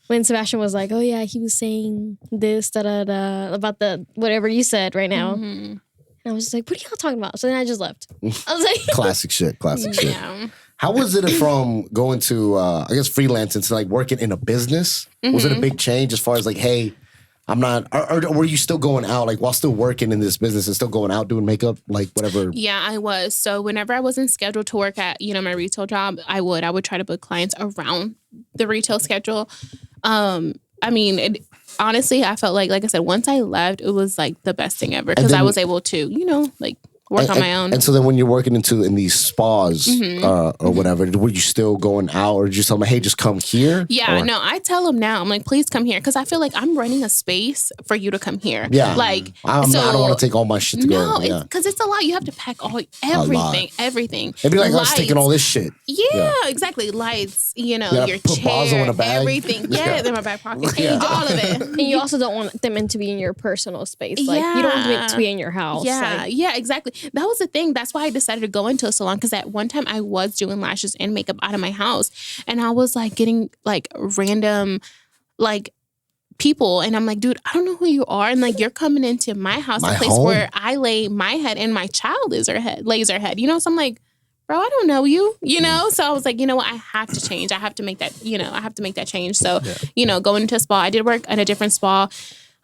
[SPEAKER 6] when Sebastian was like, "Oh yeah, he was saying this, about the whatever you said right now," and I was just like, "What are y'all talking about?" So then I just left. I was like,
[SPEAKER 2] Classic shit. Classic shit.
[SPEAKER 1] Yeah.
[SPEAKER 2] How was it from going to, I guess, freelancing to like working in a business? Was it a big change as far as like, hey, I'm not, or were you still going out, like while still working in this business and still going out doing makeup, like whatever?
[SPEAKER 1] Yeah, I was. So whenever I wasn't scheduled to work at, my retail job, I would try to book clients around the retail schedule. I mean, honestly, I felt like I said, once I left, it was like the best thing ever because I was able to, like work on my own.
[SPEAKER 2] And so then when you're working in these spas or whatever, were you still going out or did you tell them, hey, just come here?
[SPEAKER 1] Yeah,
[SPEAKER 2] Or-
[SPEAKER 1] no, I tell them now, I'm like, please come here. Because I feel like I'm renting a space for you to come here.
[SPEAKER 2] Yeah.
[SPEAKER 1] Like,
[SPEAKER 2] I don't want to take all my shit to
[SPEAKER 1] no,
[SPEAKER 2] go. Yeah.
[SPEAKER 1] because it's a lot. You have to pack everything.
[SPEAKER 2] It'd be like us
[SPEAKER 1] Lights.
[SPEAKER 2] taking all this shit.
[SPEAKER 1] Yeah, exactly. Lights,
[SPEAKER 2] gotta
[SPEAKER 1] your
[SPEAKER 2] put Basil in
[SPEAKER 1] chair,
[SPEAKER 2] a bag.
[SPEAKER 1] everything. Yeah, in my back pocket. All of it.
[SPEAKER 6] and you also don't want them to be in your personal space. Like you don't want them to be in your house.
[SPEAKER 1] Yeah,
[SPEAKER 6] Like,
[SPEAKER 1] yeah, exactly. That was the thing. That's why I decided to go into a salon because at one time I was doing lashes and makeup out of my house, and I was like getting like random like people, and I'm like, dude, I don't know who you are, and like you're coming into my house,
[SPEAKER 2] My
[SPEAKER 1] a place
[SPEAKER 2] home?
[SPEAKER 1] where I lay my head and my child lays her head. So I'm like, bro, I don't know you, So I was like, you know what? I have to change. I have to make that, I have to make that change. So, going into a spa, I did work at a different spa.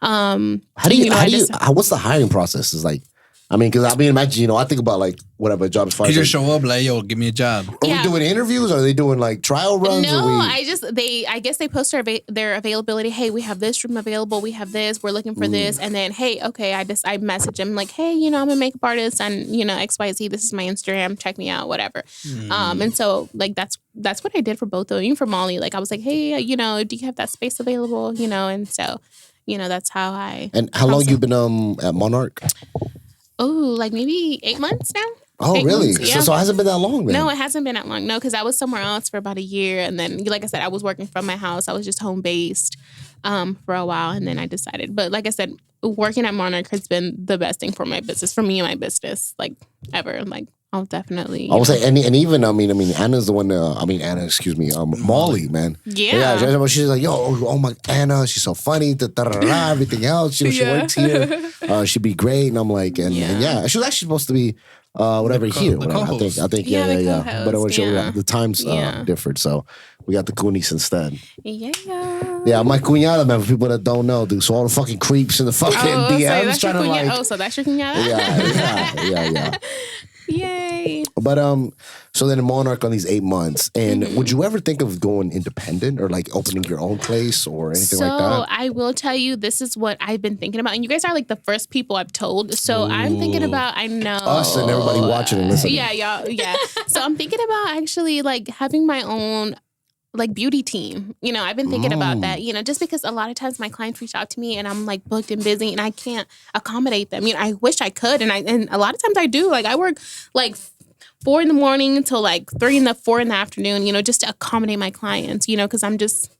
[SPEAKER 2] What's the hiring process? Is like, I mean, because imagine, I think about like whatever job as far
[SPEAKER 5] You
[SPEAKER 2] as
[SPEAKER 5] just
[SPEAKER 2] like,
[SPEAKER 5] show up like, yo, give me a job.
[SPEAKER 2] are we doing interviews? Or are they doing like trial runs?
[SPEAKER 1] No,
[SPEAKER 2] or
[SPEAKER 1] I guess they post their availability. Hey, we have this room available. We have this. We're looking for this. And then, hey, okay, I message them like, hey, I'm a makeup artist and XYZ. This is my Instagram. Check me out. Whatever. And so like that's what I did for both of them. Even for Molly, like I was like, hey, do you have that space available? And so, that's how I.
[SPEAKER 2] And how long you been at Monarch?
[SPEAKER 1] Oh, like maybe 8 months now.
[SPEAKER 2] Oh,
[SPEAKER 1] 8
[SPEAKER 2] really?
[SPEAKER 1] months, yeah.
[SPEAKER 2] So it hasn't been that long, man.
[SPEAKER 1] No, it hasn't been that long. No, because I was somewhere else for about a year. And then, like I said, I was working from my house. I was just home based. for a while, and then I decided. But like I said, working at Monarch has been the best thing for my business, for me and my business, like ever. Like I'll definitely.
[SPEAKER 2] I would say, and even I mean, Anna's the one. Excuse me, Molly, man.
[SPEAKER 1] Yeah.
[SPEAKER 2] She's like, yo, oh my Anna, she's so funny. Everything else, she works here. She'd be great, and I'm like, and yeah, she was actually supposed to be. Whatever here, I think, yeah. But the times differed, so we got the Goonies instead. Yeah, my cuñada, man. For people that don't know, dude. So all the fucking creeps in the fucking DMs trying to like.
[SPEAKER 1] Oh, so that's your cuñada.
[SPEAKER 2] Yeah.
[SPEAKER 1] Yay!
[SPEAKER 2] But so then in Monarch on these 8 months, and would you ever think of going independent or like opening your own place or anything like that?
[SPEAKER 1] So I will tell you, this is what I've been thinking about, and you guys are like the first people I've told. So I'm thinking about, I know
[SPEAKER 2] us and everybody watching and listening.
[SPEAKER 1] Yeah, y'all. Yeah. So I'm thinking about actually like having my own like beauty team. You know, I've been thinking about that, you know, just because a lot of times my clients reach out to me and I'm like booked and busy and I can't accommodate them. You know, I wish I could. And a lot of times I do. Like I work like 4 in the morning until like 4 in the afternoon, you know, just to accommodate my clients, you know, because I'm just,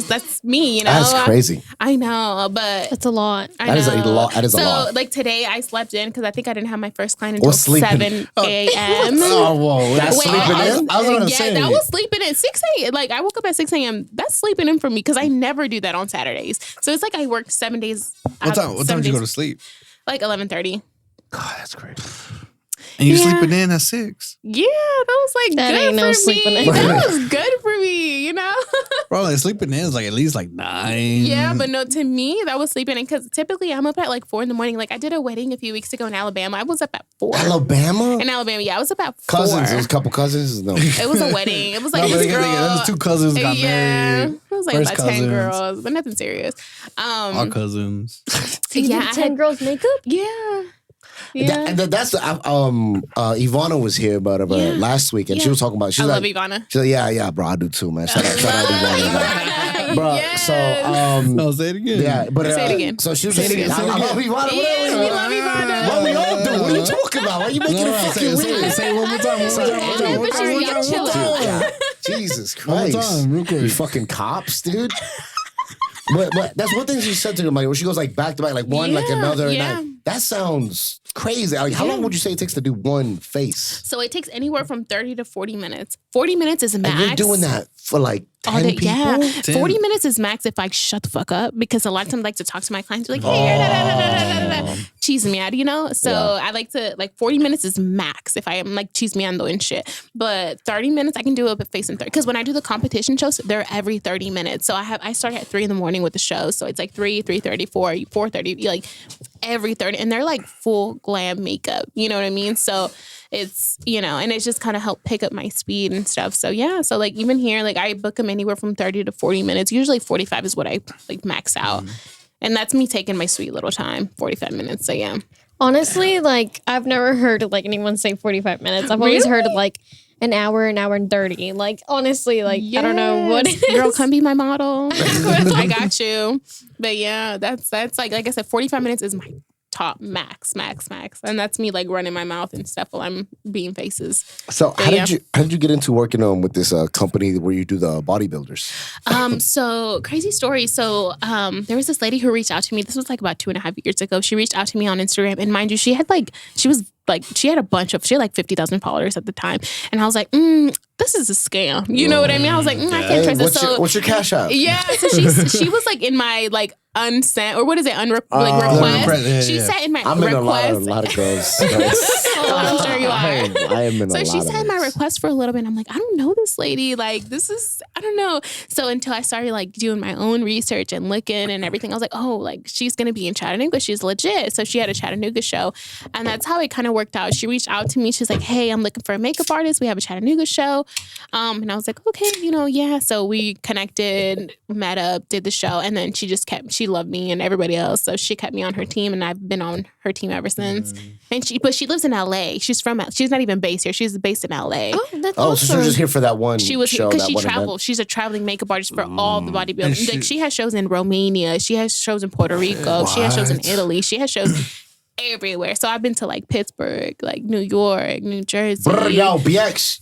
[SPEAKER 1] that's me, you know.
[SPEAKER 2] That's crazy.
[SPEAKER 1] I know, but
[SPEAKER 6] it's a lot.
[SPEAKER 2] That is a lot.
[SPEAKER 1] So, like today, I slept in because I think I didn't have my first client until 7 a.m.
[SPEAKER 2] Oh, whoa. That's sleeping in?
[SPEAKER 5] I was going to say.
[SPEAKER 1] That was sleeping in. 6 a.m. Like, I woke up at 6 a.m. That's sleeping in for me because I never do that on Saturdays. So, it's like I work 7 days.
[SPEAKER 5] What time did you go to sleep?
[SPEAKER 1] Like 11:30.
[SPEAKER 2] God, that's crazy.
[SPEAKER 5] And you're sleeping in at 6.
[SPEAKER 1] Yeah, that was like
[SPEAKER 6] that
[SPEAKER 1] good
[SPEAKER 6] ain't
[SPEAKER 1] for
[SPEAKER 6] no
[SPEAKER 1] me.
[SPEAKER 6] sleeping in.
[SPEAKER 1] That was good for me, you know?
[SPEAKER 5] Bro, like sleeping in is like at least like 9.
[SPEAKER 1] Yeah, but no, to me, that was sleeping in because typically I'm up at like 4 in the morning. Like I did a wedding a few weeks ago in Alabama. I was up at 4.
[SPEAKER 2] Alabama?
[SPEAKER 1] In Alabama, yeah. I was up at 4.
[SPEAKER 2] Cousins. It was a couple cousins? No.
[SPEAKER 1] It was a wedding. It was like this girl.
[SPEAKER 5] Those 2 cousins got married.
[SPEAKER 1] It was like
[SPEAKER 5] First
[SPEAKER 1] about 10
[SPEAKER 5] cousins.
[SPEAKER 1] girls, but nothing serious.
[SPEAKER 5] Our cousins.
[SPEAKER 6] So you did 10 girls makeup?
[SPEAKER 1] Yeah. Yeah.
[SPEAKER 2] And that's Ivana was here about last week, and she was talking about. She's
[SPEAKER 1] I
[SPEAKER 2] like,
[SPEAKER 1] love Ivana.
[SPEAKER 2] She's like, yeah, bro, I do too, man. Shout out Ivana, bro.
[SPEAKER 1] Yes.
[SPEAKER 2] So,
[SPEAKER 5] no, say it again.
[SPEAKER 2] Yeah, but
[SPEAKER 1] say it again.
[SPEAKER 2] So she was
[SPEAKER 5] Say it
[SPEAKER 2] saying,
[SPEAKER 5] again, say it
[SPEAKER 2] I love
[SPEAKER 5] again.
[SPEAKER 2] Ivana.
[SPEAKER 1] Yeah, we love Ivana.
[SPEAKER 2] What we all do? What are you talking about? Why are you making it fucking weird?
[SPEAKER 5] Say it one more time.
[SPEAKER 2] Jesus Christ! You fucking cops, dude. But that's one thing she said to him, like when she goes like back to back, like one, like another.
[SPEAKER 1] Yeah.
[SPEAKER 2] And that sounds crazy. Like, how long would you say it takes to do one face?
[SPEAKER 1] So it takes anywhere from 30 to 40 minutes. 40 minutes is max.
[SPEAKER 2] And you're doing that for like 10 people?
[SPEAKER 1] Yeah.
[SPEAKER 5] 10.
[SPEAKER 1] 40 minutes is max if I shut the fuck up because a lot of times I like to talk to my clients like, hey, cheese me out, you know? So I like to, like 40 minutes is max if I am like cheese me ando and shit. But 30 minutes I can do a face in 30. Because when I do the competition shows, they're every 30 minutes. So I start at 3 in the morning with the show. So it's like 3, 3:30, 4, 4:30, like every 30. And they're like full glam makeup. You know what I mean? So it's, you know, and it's just kind of helped pick up my speed and stuff. So yeah. So like even here, like I book them anywhere from 30 to 40 minutes. Usually 45 is what I like max out. And that's me taking my sweet little time, 45 minutes. So yeah.
[SPEAKER 6] Honestly, like I've never heard of like anyone say 45 minutes. I've always heard of like an hour and 30. Like honestly, like I don't know what it is.
[SPEAKER 1] Girl, come be my model. I got you. But yeah, that's like I said, 45 minutes is my top max. And that's me like running my mouth and stuff while I'm being faces.
[SPEAKER 2] So how did you get into working with this company where you do the bodybuilders?
[SPEAKER 1] So crazy story. So there was this lady who reached out to me. This was like about 2.5 years ago. She reached out to me on Instagram, and mind you, she had like 50,000 followers at the time. And I was like, this is a scam. You know what I mean? I was like, I can't trust this.
[SPEAKER 2] What's your cash app?
[SPEAKER 1] Yeah. So she was like in my like unsent, or what is it? Request. She sat in my
[SPEAKER 2] I'm
[SPEAKER 1] request.
[SPEAKER 2] in a lot of girls.
[SPEAKER 1] I'm sure you are.
[SPEAKER 2] I am in a lot of
[SPEAKER 1] So she sat in my request for a little bit. And I'm like, I don't know this lady. Like, this is, I don't know. So until I started like doing my own research and looking and everything, I was like, oh, like she's going to be in Chattanooga. She's legit. So she had a Chattanooga show. And that's how it kind of worked out. She reached out to me. She's like, hey, I'm looking for a makeup artist. We have a Chattanooga show. And I was like, okay, yeah. So we connected, met up, did the show. And then she loved me and everybody else. So she kept me on her team, and I've been on her team ever since. But she lives in LA. She's not even based here. She's based in LA.
[SPEAKER 6] Oh, that's
[SPEAKER 2] awesome. So she was just here for that one
[SPEAKER 1] She was
[SPEAKER 2] show.
[SPEAKER 1] because she travels. She's a traveling makeup artist for all the bodybuilding. Like she has shows in Romania. She has shows in Puerto Rico. She has shows in Italy. She has shows everywhere. So I've been to like Pittsburgh, like New York, New Jersey.
[SPEAKER 2] Yo, BX.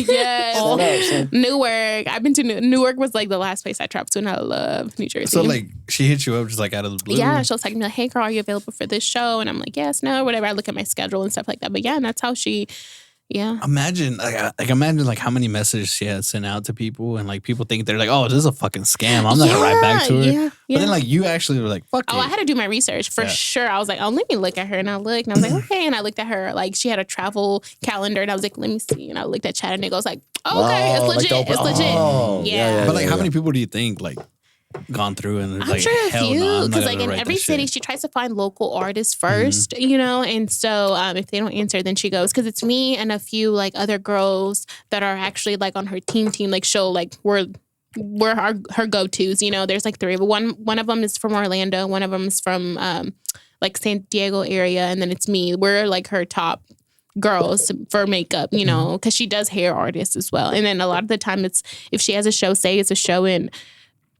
[SPEAKER 1] Yes. Newark. I've been to Newark was like the last place I traveled to, and I love New Jersey.
[SPEAKER 5] So like she hit you up just like out of the blue.
[SPEAKER 1] Yeah, she'll text me like, "Hey girl, are you available for this show?" And I'm like, "Yes, no, whatever." I look at my schedule and stuff like that. But yeah, and that's how she. Yeah.
[SPEAKER 5] Imagine like how many messages she had sent out to people, and like people think they're like, "Oh, this is a fucking scam. I'm not gonna write back to her."
[SPEAKER 1] Yeah,
[SPEAKER 5] But then like you actually were like, "Fuck it."
[SPEAKER 1] I had to do my research for sure. I was like, "Oh, let me look at her," and I looked, and I was like, "Okay." And I looked at her, like she had a travel calendar, and I was like, "Let me see." And I looked at chat, and it goes like, oh, "Okay, it's legit.
[SPEAKER 2] Like
[SPEAKER 1] it's legit."
[SPEAKER 2] Oh,
[SPEAKER 1] Yeah.
[SPEAKER 5] But like, how many people do you think like gone through and
[SPEAKER 1] I'm
[SPEAKER 5] like,
[SPEAKER 1] sure a
[SPEAKER 5] hell
[SPEAKER 1] few,
[SPEAKER 5] no,
[SPEAKER 1] because like in every city she tries to find local artists first, you know, and so if they don't answer, then she goes, because it's me and a few like other girls that are actually like on her team, like she'll like we're her go-tos, you know. There's like three, but one of them is from Orlando, one of them is from like San Diego area, and then it's me. We're like her top girls for makeup, you know, because she does hair artists as well. And then a lot of the time it's, if she has a show, say it's a show in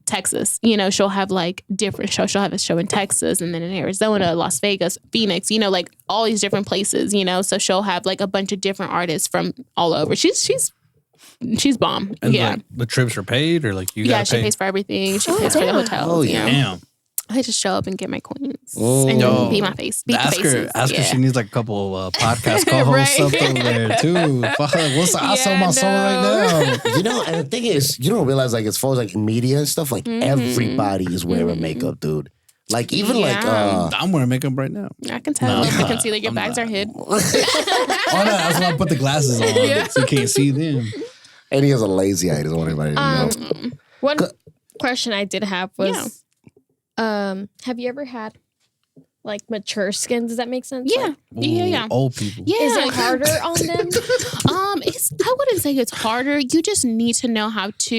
[SPEAKER 1] Texas, you know, she'll have like different shows. She'll have a show in Texas, and then in Arizona, Las Vegas, Phoenix, you know, like all these different places, you know. So she'll have like a bunch of different artists from all over. She's bomb.
[SPEAKER 5] And
[SPEAKER 1] yeah.
[SPEAKER 5] like, the trips are paid, or like you
[SPEAKER 1] Yeah,
[SPEAKER 5] gotta
[SPEAKER 1] she
[SPEAKER 5] pay?
[SPEAKER 1] pays for everything. She pays for the hotels.
[SPEAKER 2] Oh,
[SPEAKER 1] yeah.
[SPEAKER 5] Damn.
[SPEAKER 1] I just show up and get my coins
[SPEAKER 2] Oh.
[SPEAKER 1] and
[SPEAKER 5] Yo,
[SPEAKER 1] then be my face. Be the
[SPEAKER 5] Ask
[SPEAKER 1] faces.
[SPEAKER 5] her
[SPEAKER 1] yeah.
[SPEAKER 5] she needs like a couple podcast co-hosts
[SPEAKER 1] Right.
[SPEAKER 5] up over there too. Fuck, what's I sell my soul right now.
[SPEAKER 2] You know, and the thing is, you don't realize like as far as like media and stuff, like everybody is wearing makeup, dude. Like even like
[SPEAKER 5] I'm wearing makeup right now.
[SPEAKER 1] I can tell.
[SPEAKER 5] No,
[SPEAKER 1] I
[SPEAKER 5] I'm
[SPEAKER 1] can see that your bags are hid.
[SPEAKER 5] Oh no, that's why I put the glasses on so you can't see them.
[SPEAKER 2] and he has a lazy eye. He doesn't want anybody to know.
[SPEAKER 6] One question I did have was, have you ever had like mature skin? Does that make sense?
[SPEAKER 1] Yeah.
[SPEAKER 6] Like,
[SPEAKER 1] Yeah.
[SPEAKER 5] Old people.
[SPEAKER 1] Yeah.
[SPEAKER 6] is it harder on them?
[SPEAKER 1] I wouldn't say it's harder. You just need to know how to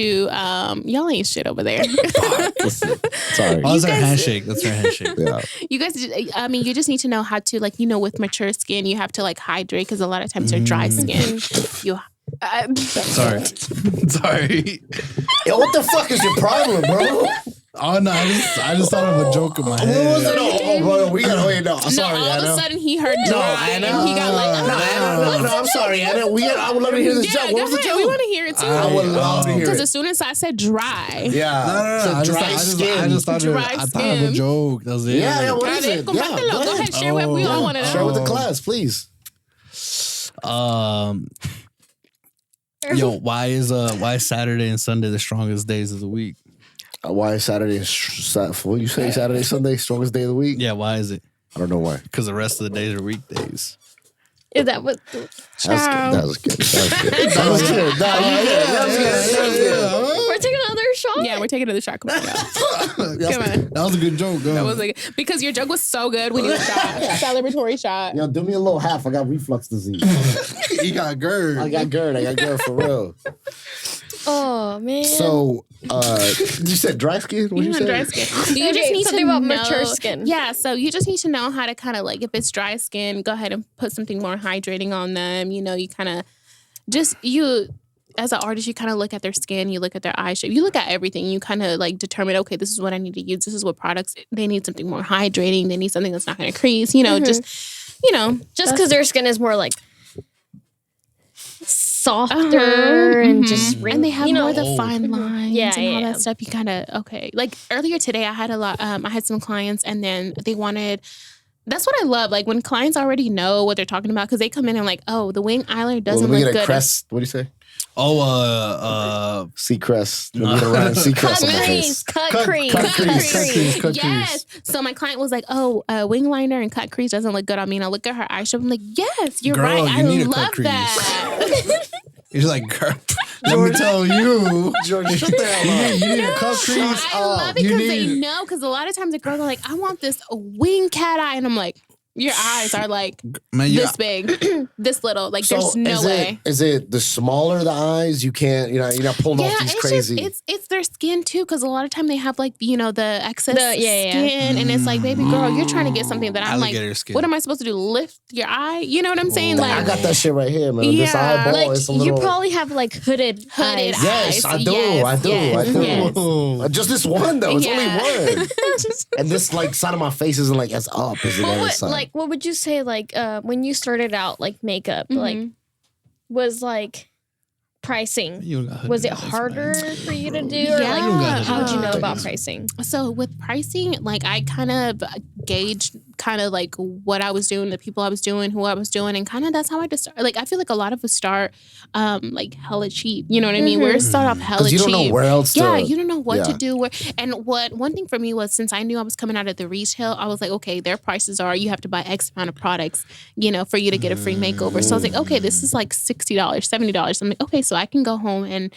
[SPEAKER 1] y'all ain't shit over there.
[SPEAKER 2] Sorry.
[SPEAKER 5] Oh, that's our handshake. That's our handshake.
[SPEAKER 2] Yeah.
[SPEAKER 1] You guys, I mean, you just need to know how to, like, you know, with mature skin, you have to like hydrate, because a lot of times you're dry skin. You
[SPEAKER 5] Sorry. Sorry.
[SPEAKER 2] Yo, what the fuck is your problem, bro?
[SPEAKER 5] Oh no, I just thought of a joke in my
[SPEAKER 2] What was it?
[SPEAKER 5] head.
[SPEAKER 2] Oh, bro, we gotta wait. No, I'm sorry,
[SPEAKER 1] all of
[SPEAKER 2] Anna.
[SPEAKER 1] a sudden he heard dry and he got like,
[SPEAKER 2] No, I'm sorry, Anna. I would love to hear this
[SPEAKER 1] yeah,
[SPEAKER 2] joke.
[SPEAKER 1] go
[SPEAKER 2] What was the
[SPEAKER 1] ahead.
[SPEAKER 2] joke?
[SPEAKER 1] We want to hear it too.
[SPEAKER 2] I would love to hear
[SPEAKER 1] Because
[SPEAKER 2] it.
[SPEAKER 1] as soon as I said dry,
[SPEAKER 2] Yeah.
[SPEAKER 5] No.
[SPEAKER 2] It's a dry
[SPEAKER 5] I
[SPEAKER 2] skin.
[SPEAKER 5] just thought
[SPEAKER 1] Dry
[SPEAKER 5] I thought of a
[SPEAKER 1] skin.
[SPEAKER 5] joke. That was it.
[SPEAKER 2] Yeah, what is
[SPEAKER 1] Dale,
[SPEAKER 2] it?
[SPEAKER 1] compártelo. Go ahead, share what we all want to
[SPEAKER 2] Share
[SPEAKER 1] know.
[SPEAKER 2] with the class, please.
[SPEAKER 5] Yo, why is Saturday and Sunday the strongest days of the week?
[SPEAKER 2] Why is Saturday? What you say? Saturday, Sunday, strongest day of the week?
[SPEAKER 5] Yeah, why is it?
[SPEAKER 2] I don't know why.
[SPEAKER 5] Because the rest of the days are weekdays.
[SPEAKER 6] Is that what?
[SPEAKER 2] That was good. That was good.
[SPEAKER 6] We're taking another shot.
[SPEAKER 1] Yeah, we're taking another shot. Come on, y'all. Come on.
[SPEAKER 5] That was a good joke.
[SPEAKER 1] That was like, because your joke was so good. We need a shot. Celebratory shot.
[SPEAKER 2] Yo, do me a little half. I got reflux disease.
[SPEAKER 5] You got GERD.
[SPEAKER 2] I got GERD for real.
[SPEAKER 6] Oh man.
[SPEAKER 2] So, you said dry skin? What you said?
[SPEAKER 1] Dry skin. You
[SPEAKER 6] Okay,
[SPEAKER 1] just need
[SPEAKER 6] something
[SPEAKER 1] to
[SPEAKER 6] about
[SPEAKER 1] know,
[SPEAKER 6] mature skin.
[SPEAKER 1] Yeah, so you just need to know how to kind of like, if it's dry skin, go ahead and put something more hydrating on them. You know, you kind of just, as an artist, you kind of look at their skin, you look at their eye shape, you look at everything. You kind of like determine, okay, this is what I need to use. This is what products, they need something more hydrating. They need something that's not going to crease, you know, just
[SPEAKER 6] because their skin is more like softer and just
[SPEAKER 1] and they have
[SPEAKER 6] you know,
[SPEAKER 1] more of the fine lines
[SPEAKER 6] Yeah,
[SPEAKER 1] and all
[SPEAKER 6] yeah.
[SPEAKER 1] that stuff. You kind of, okay. Like earlier today, I had I had some clients, and then they wanted, that's what I love. Like when clients already know what they're talking about, because they come in and like, oh, the wing eyeliner doesn't
[SPEAKER 2] Let me
[SPEAKER 1] look
[SPEAKER 2] get a
[SPEAKER 1] good.
[SPEAKER 2] crest. What do you say?
[SPEAKER 5] Oh,
[SPEAKER 2] Sea crest. Let me get a round sea crest
[SPEAKER 6] cut
[SPEAKER 2] on my
[SPEAKER 6] crease,
[SPEAKER 2] face.
[SPEAKER 6] cut
[SPEAKER 2] Cut
[SPEAKER 6] crease,
[SPEAKER 2] crease.
[SPEAKER 5] cut
[SPEAKER 1] Yes. So my client was like, oh, wing liner and cut crease doesn't look good on me. And I look at her eye shape. I'm like, yes, you're
[SPEAKER 5] Girl,
[SPEAKER 1] right.
[SPEAKER 5] you
[SPEAKER 1] I
[SPEAKER 5] need a cut
[SPEAKER 1] love
[SPEAKER 5] crease.
[SPEAKER 1] that.
[SPEAKER 5] He's like, girl, let me tell you.
[SPEAKER 2] George, shut the hell up.
[SPEAKER 5] You need a cut crease.
[SPEAKER 1] I love it
[SPEAKER 5] You
[SPEAKER 1] because they
[SPEAKER 5] need-
[SPEAKER 1] know. Because a lot of times the girls are like, I want this wing cat eye. And I'm like, your eyes are like
[SPEAKER 5] Man, you
[SPEAKER 1] this big, this little. Like, there's no way.
[SPEAKER 2] Is it the smaller the eyes? You can't, you're not pulling off these
[SPEAKER 1] it's
[SPEAKER 2] crazy.
[SPEAKER 1] just it's their skin too, because a lot of time they have like the excess
[SPEAKER 6] yeah.
[SPEAKER 1] skin, and it's like, baby girl, you're trying to get something that I'm
[SPEAKER 5] Alligator
[SPEAKER 1] like,
[SPEAKER 5] skin.
[SPEAKER 1] what am I supposed to do? Lift your eye? You know what I'm saying?
[SPEAKER 2] I
[SPEAKER 1] Like,
[SPEAKER 2] got that shit right here, man. This
[SPEAKER 1] Yeah.
[SPEAKER 2] eyeball
[SPEAKER 6] Like
[SPEAKER 2] is a little.
[SPEAKER 6] you probably have like hooded eyes.
[SPEAKER 2] Yes, I do.
[SPEAKER 1] Yes,
[SPEAKER 2] I do.
[SPEAKER 1] yes,
[SPEAKER 2] I do.
[SPEAKER 1] yes.
[SPEAKER 2] Just this one though. It's
[SPEAKER 1] Yeah.
[SPEAKER 2] only one. And this like side of my face isn't like as up as the
[SPEAKER 6] But
[SPEAKER 2] other
[SPEAKER 6] what,
[SPEAKER 2] side.
[SPEAKER 6] like, what would you say, like, when you started out, like, makeup, like, was, like, pricing, was it harder for you to do? Or, like, how'd you know about pricing?
[SPEAKER 1] So with pricing, like, I kind of gauged kind of like what I was doing, the people I was doing, who I was doing, and kind of that's how I just started. Like, I feel like a lot of us start like hella cheap. You know what I mean? We're start off hella cheap.
[SPEAKER 2] You don't know where else to.
[SPEAKER 1] Yeah, you don't know what to do. And one thing for me was, since I knew I was coming out of the retail, I was like, okay, their prices are, you have to buy X amount of products, you know, for you to get a free makeover. So I was like, okay, this is like $60, $70. I'm like, okay, so I can go home and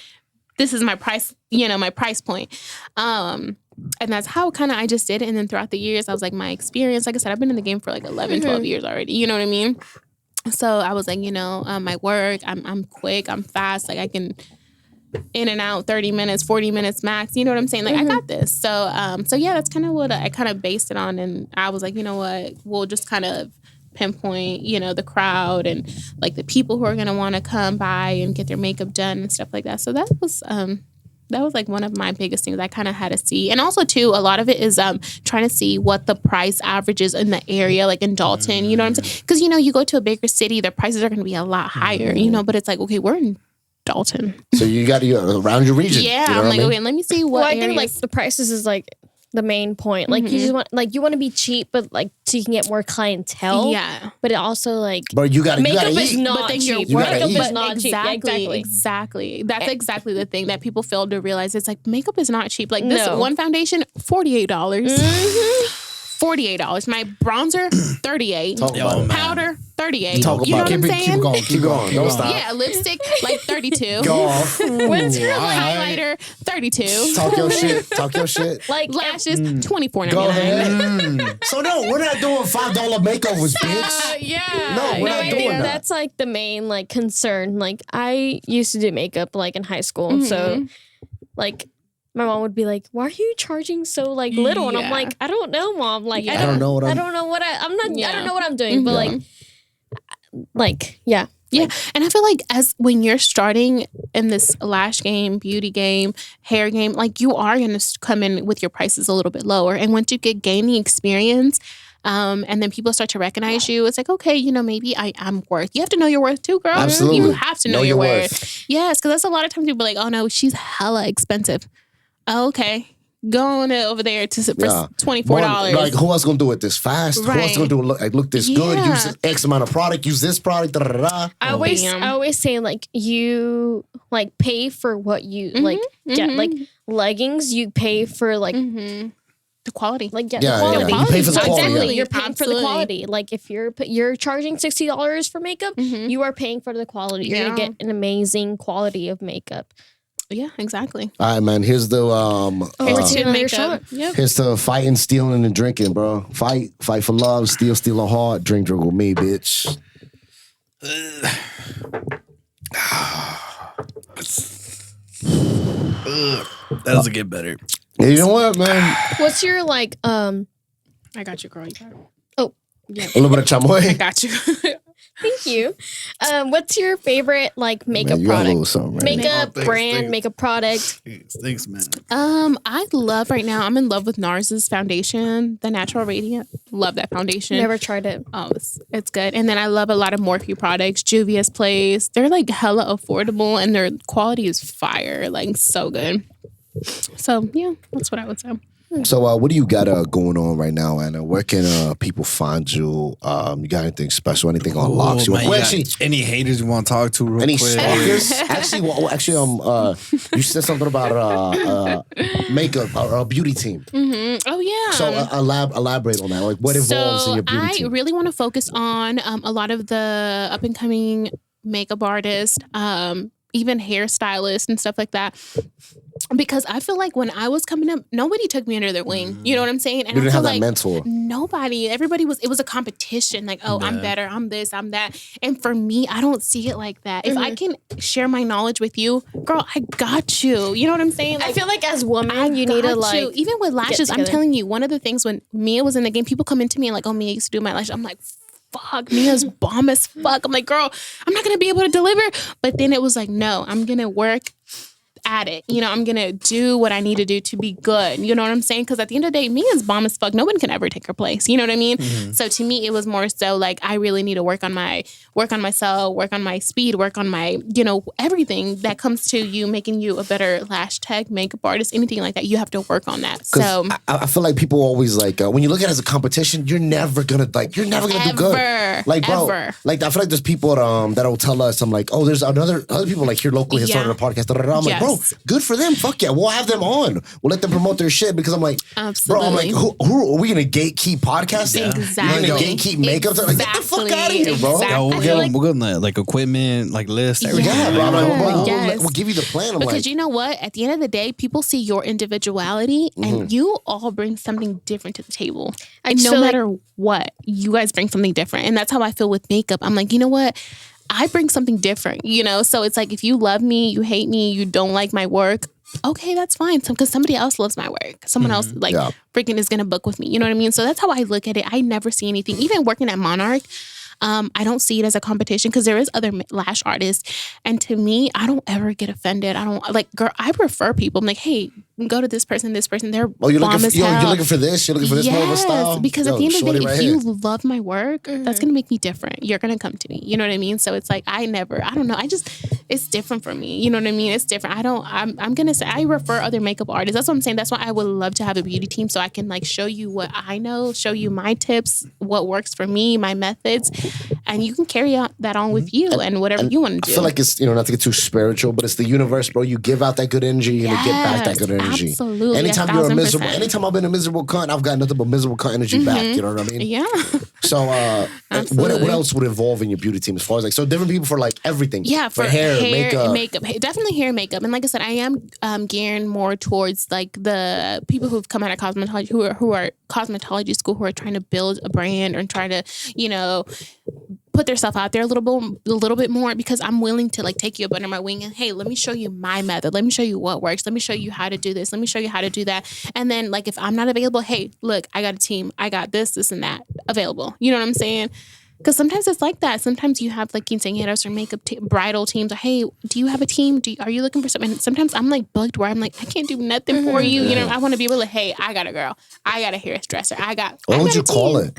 [SPEAKER 1] this is my price, you know, my price point. And that's how kind of I just did it. And then throughout the years, I was like, my experience, like I said, I've been in the game for like 11, 12 years already. You know what I mean? So I was like, you know, my work, I'm quick, I'm fast. Like, I can in and out 30 minutes, 40 minutes max. You know what I'm saying? Like, I got this. So yeah, that's kind of what I kind of based it on. And I was like, you know what, we'll just kind of pinpoint, you know, the crowd and like the people who are going to want to come by and get their makeup done and stuff like that. So that was like one of my biggest things I kind of had to see. And also too, a lot of it is trying to see what the price average is in the area, like in Dalton, you know what I'm saying? Because, you know, you go to a bigger city, their prices are going to be a lot higher, you know, but it's like, okay, we're in Dalton.
[SPEAKER 2] So you got to around your region.
[SPEAKER 1] Yeah,
[SPEAKER 2] you know
[SPEAKER 1] I'm like,
[SPEAKER 2] I mean?
[SPEAKER 1] okay, let me see what
[SPEAKER 6] I think like the prices is like the main point. Like you just want, like, you want to be cheap, but like so you can get more clientele.
[SPEAKER 1] Yeah,
[SPEAKER 6] but it also like,
[SPEAKER 2] but you got
[SPEAKER 6] makeup
[SPEAKER 2] eat.
[SPEAKER 6] is not cheap. Makeup is not cheap. Yeah,
[SPEAKER 1] exactly. That's exactly the thing that people fail to realize. It's like makeup is not cheap. Like this one foundation, $48. $48. My bronzer, $38. Powder, $38.
[SPEAKER 2] Talk
[SPEAKER 1] you know
[SPEAKER 2] about
[SPEAKER 1] what I'm saying?
[SPEAKER 2] Keep going. Don't stop.
[SPEAKER 1] Yeah, lipstick, like $32.
[SPEAKER 2] Go off.
[SPEAKER 1] What's your highlighter? $32.
[SPEAKER 2] Talk your shit. Talk your shit.
[SPEAKER 1] Like lashes, $24.99.
[SPEAKER 2] Go ahead. So no, we're not doing $5 makeovers, bitch.
[SPEAKER 1] Yeah.
[SPEAKER 2] No, we're not doing that.
[SPEAKER 6] That's like the main like concern. Like I used to do makeup like in high school, so like my mom would be like, "Why are you charging so like little?" And I'm like, "I don't know, Mom. Like I don't know what I'm not. I don't know what I'm doing, but yeah."
[SPEAKER 1] Yeah, and I feel like as when you're starting in this lash game, beauty game, hair game, like you are going to come in with your prices a little bit lower. And once you gain the experience, and then people start to recognize you, it's like, okay, you know, maybe I'm worth. You have to know your worth too, girl.
[SPEAKER 2] Absolutely.
[SPEAKER 1] You have to know your worth. Yes, because that's a lot of times people are like, oh no, she's hella expensive. Oh, okay. Going over there for $24.
[SPEAKER 2] Like, who else gonna do it this fast? Who else gonna do it look this good? Use this X amount of product. Use this product. Da, da, da, da.
[SPEAKER 6] I always say like you like pay for what you like get. Like leggings, you pay for like
[SPEAKER 1] the quality.
[SPEAKER 6] Like
[SPEAKER 2] the quality. You pay for the quality.
[SPEAKER 6] Exactly.
[SPEAKER 2] Yeah.
[SPEAKER 6] You're paying for the quality. Like if you're charging $60 for makeup, you are paying for the quality. You're gonna get an amazing quality of makeup.
[SPEAKER 1] Yeah, exactly.
[SPEAKER 2] All right, man. Here's the here's the fighting, stealing, and drinking, bro. Fight for love, steal a heart, drink with me, bitch.
[SPEAKER 5] That doesn't get better.
[SPEAKER 2] Yeah, you know what, man?
[SPEAKER 6] What's your like?
[SPEAKER 1] I got you, girl. You got it.
[SPEAKER 6] Oh,
[SPEAKER 2] yeah. A little bit of chamoy.
[SPEAKER 1] I got you.
[SPEAKER 6] Thank you. What's your favorite like makeup product? Makeup brand, makeup product.
[SPEAKER 5] Thanks, man.
[SPEAKER 1] I love right now. I'm in love with NARS's foundation, the Natural Radiant. Love that foundation.
[SPEAKER 6] Never tried it.
[SPEAKER 1] Oh, it's good. And then I love a lot of Morphe products. Juvia's Place. They're like hella affordable, and their quality is fire. Like so good. So yeah, that's what I would say.
[SPEAKER 2] So what do you got going on right now, Anna? Where can people find you? You got anything special? Anything on locks?
[SPEAKER 5] Any haters you want to talk to real
[SPEAKER 2] any
[SPEAKER 5] quick?
[SPEAKER 2] stalkers? You said something about makeup or a beauty team.
[SPEAKER 1] Oh yeah.
[SPEAKER 2] So elaborate on that. Like what involves in your beauty team?
[SPEAKER 1] I really want to focus on a lot of the up and coming makeup artists, even hairstylists and stuff like that. Because I feel like when I was coming up, nobody took me under their wing. You know what I'm saying? And
[SPEAKER 2] you didn't have that
[SPEAKER 1] like
[SPEAKER 2] mentor.
[SPEAKER 1] Nobody. Everybody it was a competition. Like, oh, I'm better. I'm this, I'm that. And for me, I don't see it like that. If I can share my knowledge with you, girl, I got you. You know what I'm saying? Like,
[SPEAKER 6] I feel like as women, you need to like...
[SPEAKER 1] Even with lashes, I'm telling you, one of the things when Mia was in the game, people come into me and like, oh, Mia used to do my lashes. I'm like, fuck, Mia's bomb as fuck. I'm like, girl, I'm not going to be able to deliver. But then it was like, no, I'm going to work at it. You know, I'm going to do what I need to do to be good. You know what I'm saying? Because at the end of the day, Mia's bomb as fuck. No one can ever take her place. You know what I mean? So to me, it was more so like, I really need to work on myself, work on my speed, work on my, you know, everything that comes to you, making you a better lash tech, makeup artist, anything like that. You have to work on that. So
[SPEAKER 2] I feel like people always like, when you look at it as a competition, you're never gonna do good. Like, bro, like I feel like there's people that'll tell us, I'm like, oh, there's other people like here locally has started a podcast. I'm like, bro, good for them. Fuck yeah, we'll have them on. We'll let them promote their shit because I'm like, bro, I'm like, who are we gonna gatekeep podcasting?
[SPEAKER 1] Exactly.
[SPEAKER 2] You're gonna gatekeep makeup? Like, get the fuck out of here, bro.
[SPEAKER 1] Exactly.
[SPEAKER 3] Yeah, we'll give them like equipment, like list, everything.
[SPEAKER 2] Yeah, bro. We'll give you the plan. I'm
[SPEAKER 1] because
[SPEAKER 2] like,
[SPEAKER 1] you know what? At the end of the day, people see your individuality, and you all bring something different to the table. And no matter what, you guys bring something different, and that's how I feel with makeup. I'm like, you know what? I bring something different, you know? So it's like, if you love me, you hate me, you don't like my work, okay, that's fine. Because somebody else loves my work. Someone else freaking is going to book with me. You know what I mean? So that's how I look at it. I never see anything. Even working at Monarch, I don't see it as a competition because there is other lash artists. And to me, I don't ever get offended. I don't like, girl, I refer people. I'm like, hey, go to this person. They're
[SPEAKER 2] you're looking for this? You're looking for this more of a style?
[SPEAKER 1] Because at the end of the day, if you love my work, that's going to make me different. You're going to come to me. You know what I mean? So it's like, I don't know. It's different for me. You know what I mean? It's different. I'm going to say, I refer other makeup artists. That's what I'm saying. That's why I would love to have a beauty team so I can like show you what I know, show you my tips, what works for me, my methods, and you can carry that on with you and whatever you want to do.
[SPEAKER 2] I feel like it's, not to get too spiritual, but it's the universe, bro. You give out that good energy, you're going to get back that good energy.
[SPEAKER 1] Absolutely.
[SPEAKER 2] Anytime you're a miserable, anytime I've been a miserable cunt, I've got nothing but miserable cunt energy back. You know what I mean?
[SPEAKER 1] Yeah.
[SPEAKER 2] So, what else would involve in your beauty team as far as like, so different people for like everything?
[SPEAKER 1] Yeah, for
[SPEAKER 2] hair, makeup.
[SPEAKER 1] Definitely hair and makeup. And like I said, I am gearing more towards like the people who've come out of cosmetology, who are cosmetology school, who are trying to build a brand or trying to, put themselves out there a little bit more, because I'm willing to like take you up under my wing and, hey, let me show you my method. Let me show you what works. Let me show you how to do this. Let me show you how to do that. And then like, if I'm not available, hey, look, I got a team. I got this and that available. You know what I'm saying? Because sometimes it's like that. Sometimes you have like quinceañeras or makeup bridal teams. Or, hey, do you have a team? Are you looking for something? And sometimes I'm like booked where I'm like, I can't do nothing for you. You know, I want to be able to, hey, I got a girl. I got a hairdresser.
[SPEAKER 2] What would you call it?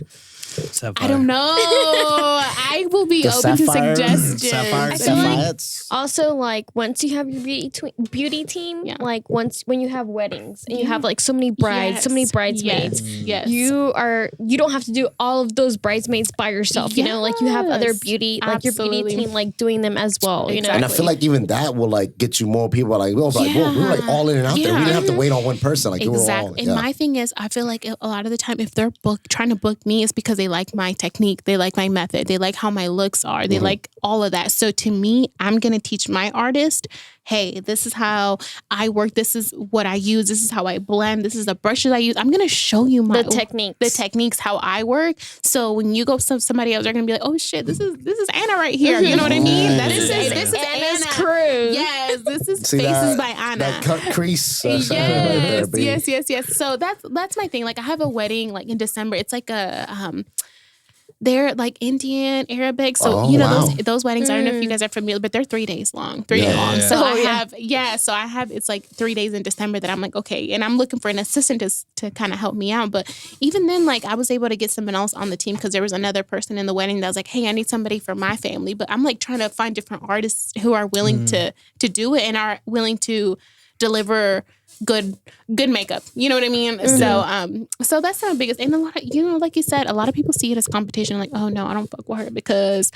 [SPEAKER 3] Sapphire.
[SPEAKER 1] I don't know. I will be open to suggestions.
[SPEAKER 3] Sapphire.
[SPEAKER 6] Also, like once you have your beauty team, like when you have weddings and you have like so many brides, so many bridesmaids, you don't have to do all of those bridesmaids by yourself. You know, like you have other beauty, like your beauty team, like doing them as well. You know,
[SPEAKER 2] and I feel like even that will like get you more people. Like we're like all in and out there. We didn't have to wait on one person. Like
[SPEAKER 1] exactly. And my thing is, I feel like a lot of the time, if they're trying to book me, it's because they like my technique, they like my method, they like how my looks are, they like all of that. So to me, I'm gonna teach my artist, hey, this is how I work, this is what I use, this is how I blend, this is the brushes I use. I'm gonna show you the techniques, how I work. So when you go to somebody else, they're gonna be like, oh shit, this is Anna right here. You know what I mean? This is
[SPEAKER 6] Anna's
[SPEAKER 1] Anna.
[SPEAKER 6] crew.
[SPEAKER 1] Yes, this is Faces by Anna.
[SPEAKER 2] That cut crease.
[SPEAKER 1] Yes. So that's my thing. Like I have a wedding like in December. It's like a they're like Indian, Arabic. So, those weddings, I don't know if you guys are familiar, but they're 3 days long. 3 days long. So I have, it's like 3 days in December that I'm like, okay. And I'm looking for an assistant to kind of help me out. But even then, like I was able to get someone else on the team because there was another person in the wedding that was like, hey, I need somebody for my family. But I'm like trying to find different artists who are willing to do it and are willing to deliver good makeup. You know what I mean? So that's the biggest. And a lot of, like you said, a lot of people see it as competition. Like, oh no, I don't fuck with her because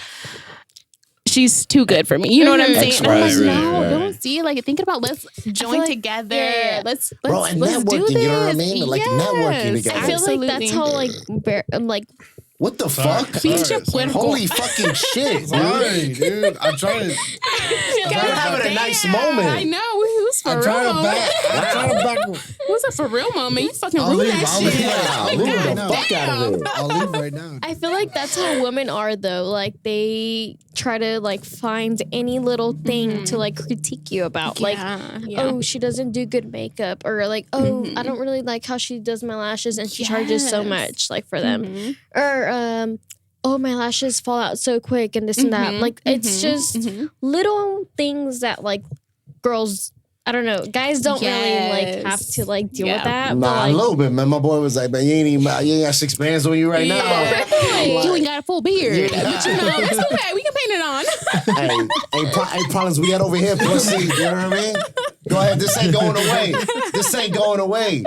[SPEAKER 1] she's too good for me. You know what I'm saying?
[SPEAKER 2] Right,
[SPEAKER 1] I'm like, no, don't see it. Like, thinking about let's join together. Yeah. Let's do this.
[SPEAKER 2] You know what I mean? Like networking together.
[SPEAKER 6] I feel like that's how like
[SPEAKER 2] what the fuck? Holy fucking shit, dude.
[SPEAKER 5] Sorry, dude. I'm trying to.
[SPEAKER 2] You're having a nice moment.
[SPEAKER 1] I know. Who's for real moment?
[SPEAKER 5] I'm trying to back.
[SPEAKER 1] Who's a for real moment? You fucking ruined that shit.
[SPEAKER 2] Leave the fuck out of it.
[SPEAKER 5] I'll leave right now.
[SPEAKER 6] I feel like that's how women are, though. Like they try to like find any little thing to like critique you about. Oh, she doesn't do good makeup, or like, oh, I don't really like how she does my lashes, and she charges so much like for them, or oh, my lashes fall out so quick and this and that. Like it's just little things that like girls I don't know. Guys don't really like have to like deal with that.
[SPEAKER 2] Nah,
[SPEAKER 6] like,
[SPEAKER 2] a little bit, man. My boy was like, man, you ain't got 6 bands on you right now.
[SPEAKER 1] You ain't got a full beard.
[SPEAKER 2] Yeah.
[SPEAKER 1] But it's okay. We can paint it on.
[SPEAKER 2] Hey, problems we got over here, pussy. You know what I mean? Go ahead. This ain't going away.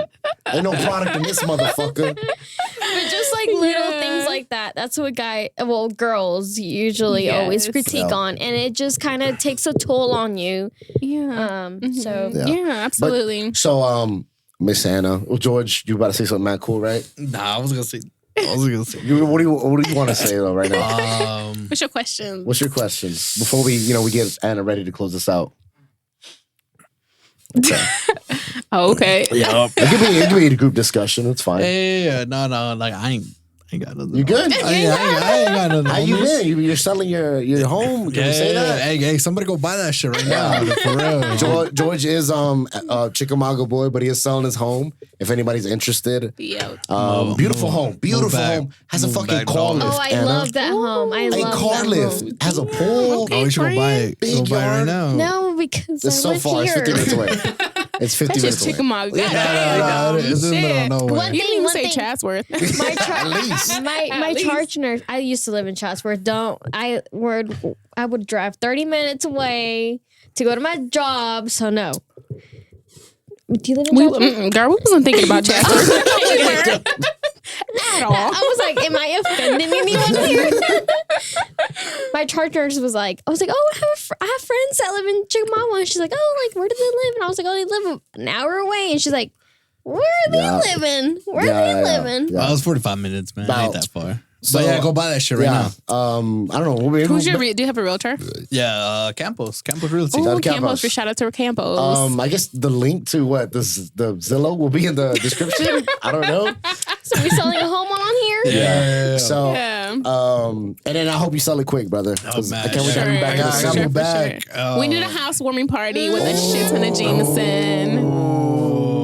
[SPEAKER 2] Ain't no product in this motherfucker.
[SPEAKER 6] But just like little things like that. That's what girls usually always critique on, and it just kind of takes a toll on you.
[SPEAKER 1] Yeah.
[SPEAKER 6] So
[SPEAKER 1] absolutely.
[SPEAKER 2] So, Miss Anna, George, you about to say something, man? Cool, right?
[SPEAKER 5] Nah, I was gonna say.
[SPEAKER 2] What do you want to say though right now?
[SPEAKER 1] What's your question?
[SPEAKER 2] What's your question before we get Anna ready to close this out?
[SPEAKER 1] Okay.
[SPEAKER 2] Yeah, it could be a group discussion. It's fine.
[SPEAKER 5] Yeah, no, like I ain't got nothing.
[SPEAKER 2] You good?
[SPEAKER 5] I ain't got nothing.
[SPEAKER 2] How you been? You're selling your home? Can we say that?
[SPEAKER 5] Hey, somebody go buy that shit right now. For real.
[SPEAKER 2] George is a Chickamauga boy, but he is selling his home. If anybody's interested, beautiful home. Has a fucking car lift.
[SPEAKER 6] Oh, I love that home. I love
[SPEAKER 2] car
[SPEAKER 6] that
[SPEAKER 2] lift.
[SPEAKER 6] home.
[SPEAKER 2] Has a pool.
[SPEAKER 1] Okay,
[SPEAKER 5] We should go buy it.
[SPEAKER 2] Big
[SPEAKER 5] Go buy it right
[SPEAKER 2] yard.
[SPEAKER 5] now.
[SPEAKER 6] No, because
[SPEAKER 2] It's so
[SPEAKER 6] I live
[SPEAKER 2] far.
[SPEAKER 6] here.
[SPEAKER 2] It's 50 minutes away. It's 50
[SPEAKER 1] That's
[SPEAKER 2] minutes
[SPEAKER 1] just
[SPEAKER 2] away.
[SPEAKER 1] Chickamauga.
[SPEAKER 5] No, it's in the middle of nowhere.
[SPEAKER 6] One
[SPEAKER 1] You didn't even say
[SPEAKER 6] thing.
[SPEAKER 1] Chatsworth.
[SPEAKER 6] My charge nurse. I used to live in Chatsworth. I would drive 30 minutes away to go to my job. So no. Do you live in Chatsworth?
[SPEAKER 1] Girl, we wasn't thinking about Chatsworth. At all.
[SPEAKER 6] I was like, am I offending anyone here? My charge nurse was like, I was like, oh, I have friends that live in Chickamauga. And she's like, oh, like, where do they live? And I was like, oh, they live an hour away. And she's like, where are they living? Where are they living?
[SPEAKER 5] Well, it was 45 minutes, man. I ain't that far.
[SPEAKER 2] So,
[SPEAKER 5] But yeah, go buy that shit right now.
[SPEAKER 2] I don't know.
[SPEAKER 1] Who's your? Do you have a realtor?
[SPEAKER 5] Yeah, Campos Realty.
[SPEAKER 1] Oh,
[SPEAKER 2] Campos.
[SPEAKER 1] Campos. Shout out to Campos.
[SPEAKER 2] I guess the link to the Zillow will be in the description. I don't know.
[SPEAKER 6] So we selling a home on here?
[SPEAKER 5] Yeah.
[SPEAKER 2] So,
[SPEAKER 1] Yeah.
[SPEAKER 2] and then I hope you sell it quick, brother. 'Cause
[SPEAKER 5] man.
[SPEAKER 2] I can't wait to have you back in the
[SPEAKER 5] Sure,
[SPEAKER 2] summer
[SPEAKER 5] for
[SPEAKER 2] back.
[SPEAKER 1] We need a housewarming party with a shit ton of Jameson.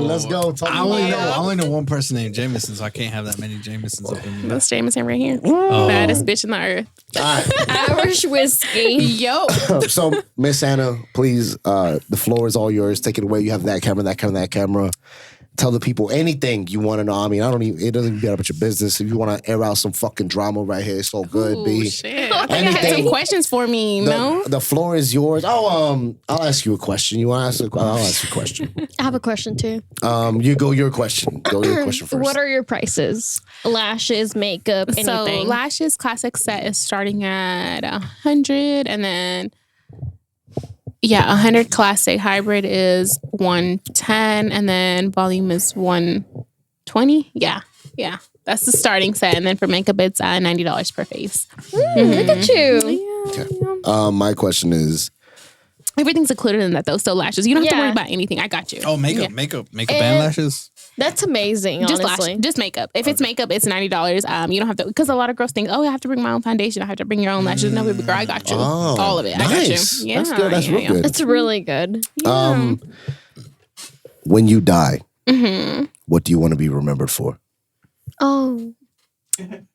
[SPEAKER 2] Let's go.
[SPEAKER 5] I only know one person named Jameson, so I can't have that many Jamesons up in here.
[SPEAKER 1] That's Jameson right here. Baddest bitch in the earth.
[SPEAKER 2] All right.
[SPEAKER 6] Irish whiskey.
[SPEAKER 1] Yo.
[SPEAKER 2] So, Miss Anna, please, the floor is all yours. Take it away. You have that camera. Tell the people anything you want to know. I mean, it doesn't even get up at your business. If you want to air out some fucking drama right here, it's all good,
[SPEAKER 1] Ooh,
[SPEAKER 2] B.
[SPEAKER 1] shit. I think I had some questions for me, no?
[SPEAKER 2] The floor is yours. Oh, I'll ask you a question. You want to ask? I'll ask you a question.
[SPEAKER 6] I have a question too.
[SPEAKER 2] You go your question. Go your question first.
[SPEAKER 6] What are your prices? Lashes, makeup, anything.
[SPEAKER 1] So lashes classic set is starting at 100, and then 100 classic hybrid is 110, and then volume is 120. Yeah. That's the starting set, and then for makeup it's $90 per face.
[SPEAKER 6] Look at you.
[SPEAKER 1] Yeah.
[SPEAKER 2] My question is,
[SPEAKER 1] Everything's included in that though. So lashes, you don't have to worry about anything. I got you.
[SPEAKER 5] Oh, makeup and lashes.
[SPEAKER 6] That's amazing.
[SPEAKER 1] Just
[SPEAKER 6] honestly.
[SPEAKER 1] just makeup. If it's makeup, it's $90. You don't have to, because a lot of girls think, oh, I have to bring my own foundation. I have to bring your own lashes. No, baby girl, I got you. All of it.
[SPEAKER 2] Nice.
[SPEAKER 1] I got you. Yeah,
[SPEAKER 2] That's good. That's real good.
[SPEAKER 6] That's really good.
[SPEAKER 2] When you die, what do you want to be remembered for?
[SPEAKER 6] Oh.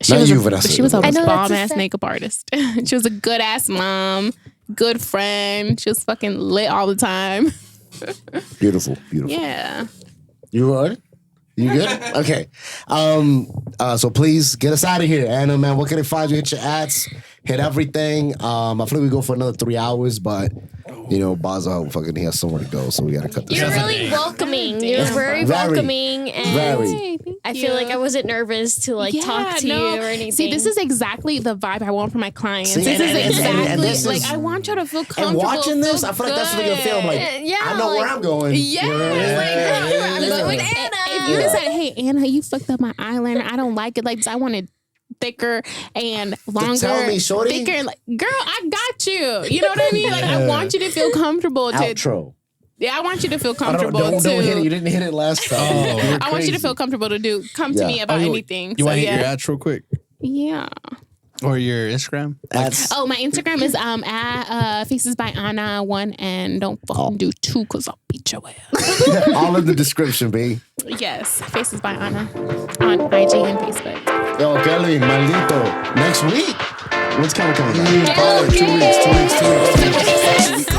[SPEAKER 1] She
[SPEAKER 2] Not
[SPEAKER 1] was
[SPEAKER 2] you,
[SPEAKER 1] a,
[SPEAKER 2] Vanessa.
[SPEAKER 1] she was a
[SPEAKER 6] I know, that's
[SPEAKER 1] bomb
[SPEAKER 6] a
[SPEAKER 1] ass
[SPEAKER 6] fact.
[SPEAKER 1] makeup artist. She was a good ass mom, good friend. She was fucking lit all the time.
[SPEAKER 2] Beautiful.
[SPEAKER 1] Yeah.
[SPEAKER 2] You all right? You good? Okay. So please get us out of here. Anna, man, what can they find you? Hit your ads, hit everything. I feel like we go for another 3 hours, but Baza fucking he has somewhere to go, so we gotta cut this
[SPEAKER 6] You're
[SPEAKER 2] out.
[SPEAKER 6] really welcoming. You're very welcoming. And
[SPEAKER 2] Very.
[SPEAKER 6] I feel like I wasn't nervous to talk to you or anything.
[SPEAKER 1] See, this is exactly the vibe I want for my clients.
[SPEAKER 2] See,
[SPEAKER 1] this is exactly
[SPEAKER 2] and this
[SPEAKER 1] like
[SPEAKER 2] is-
[SPEAKER 1] I want you to feel
[SPEAKER 2] And
[SPEAKER 1] comfortable.
[SPEAKER 2] watching this,
[SPEAKER 1] feel
[SPEAKER 2] I feel like that's what they're gonna feel. I'm like,
[SPEAKER 6] Yeah,
[SPEAKER 2] I know where I'm going.
[SPEAKER 1] Yeah,
[SPEAKER 2] You know what I mean?
[SPEAKER 1] like,
[SPEAKER 6] with Anna.
[SPEAKER 1] If you just said, "Hey, Anna, you fucked up my eyeliner. I don't like it like this. I want it thicker and longer."
[SPEAKER 2] Tell me, shorty.
[SPEAKER 1] Thicker, like, girl, I got you. You know what I mean? Like, I want you to feel comfortable.
[SPEAKER 2] Outro.
[SPEAKER 1] Yeah, I want you to feel
[SPEAKER 2] I don't
[SPEAKER 1] comfortable
[SPEAKER 2] hit it. You
[SPEAKER 1] too.
[SPEAKER 2] didn't hit it last time. You're
[SPEAKER 1] I want you to
[SPEAKER 2] crazy.
[SPEAKER 1] feel comfortable to come to me about anything.
[SPEAKER 5] You
[SPEAKER 1] So,
[SPEAKER 5] want to hit your
[SPEAKER 1] yeah.
[SPEAKER 5] ads real quick?
[SPEAKER 1] Yeah.
[SPEAKER 5] Or your Instagram?
[SPEAKER 2] That's
[SPEAKER 1] Oh, my Instagram is at Faces by Anna 1, and don't fucking do 2 because I'll beat your ass.
[SPEAKER 2] all in the description, B.
[SPEAKER 1] Yes, Faces by Anna on IG and Facebook.
[SPEAKER 2] Yo, Kelly, maldito. Next week? What's coming back? 2 weeks.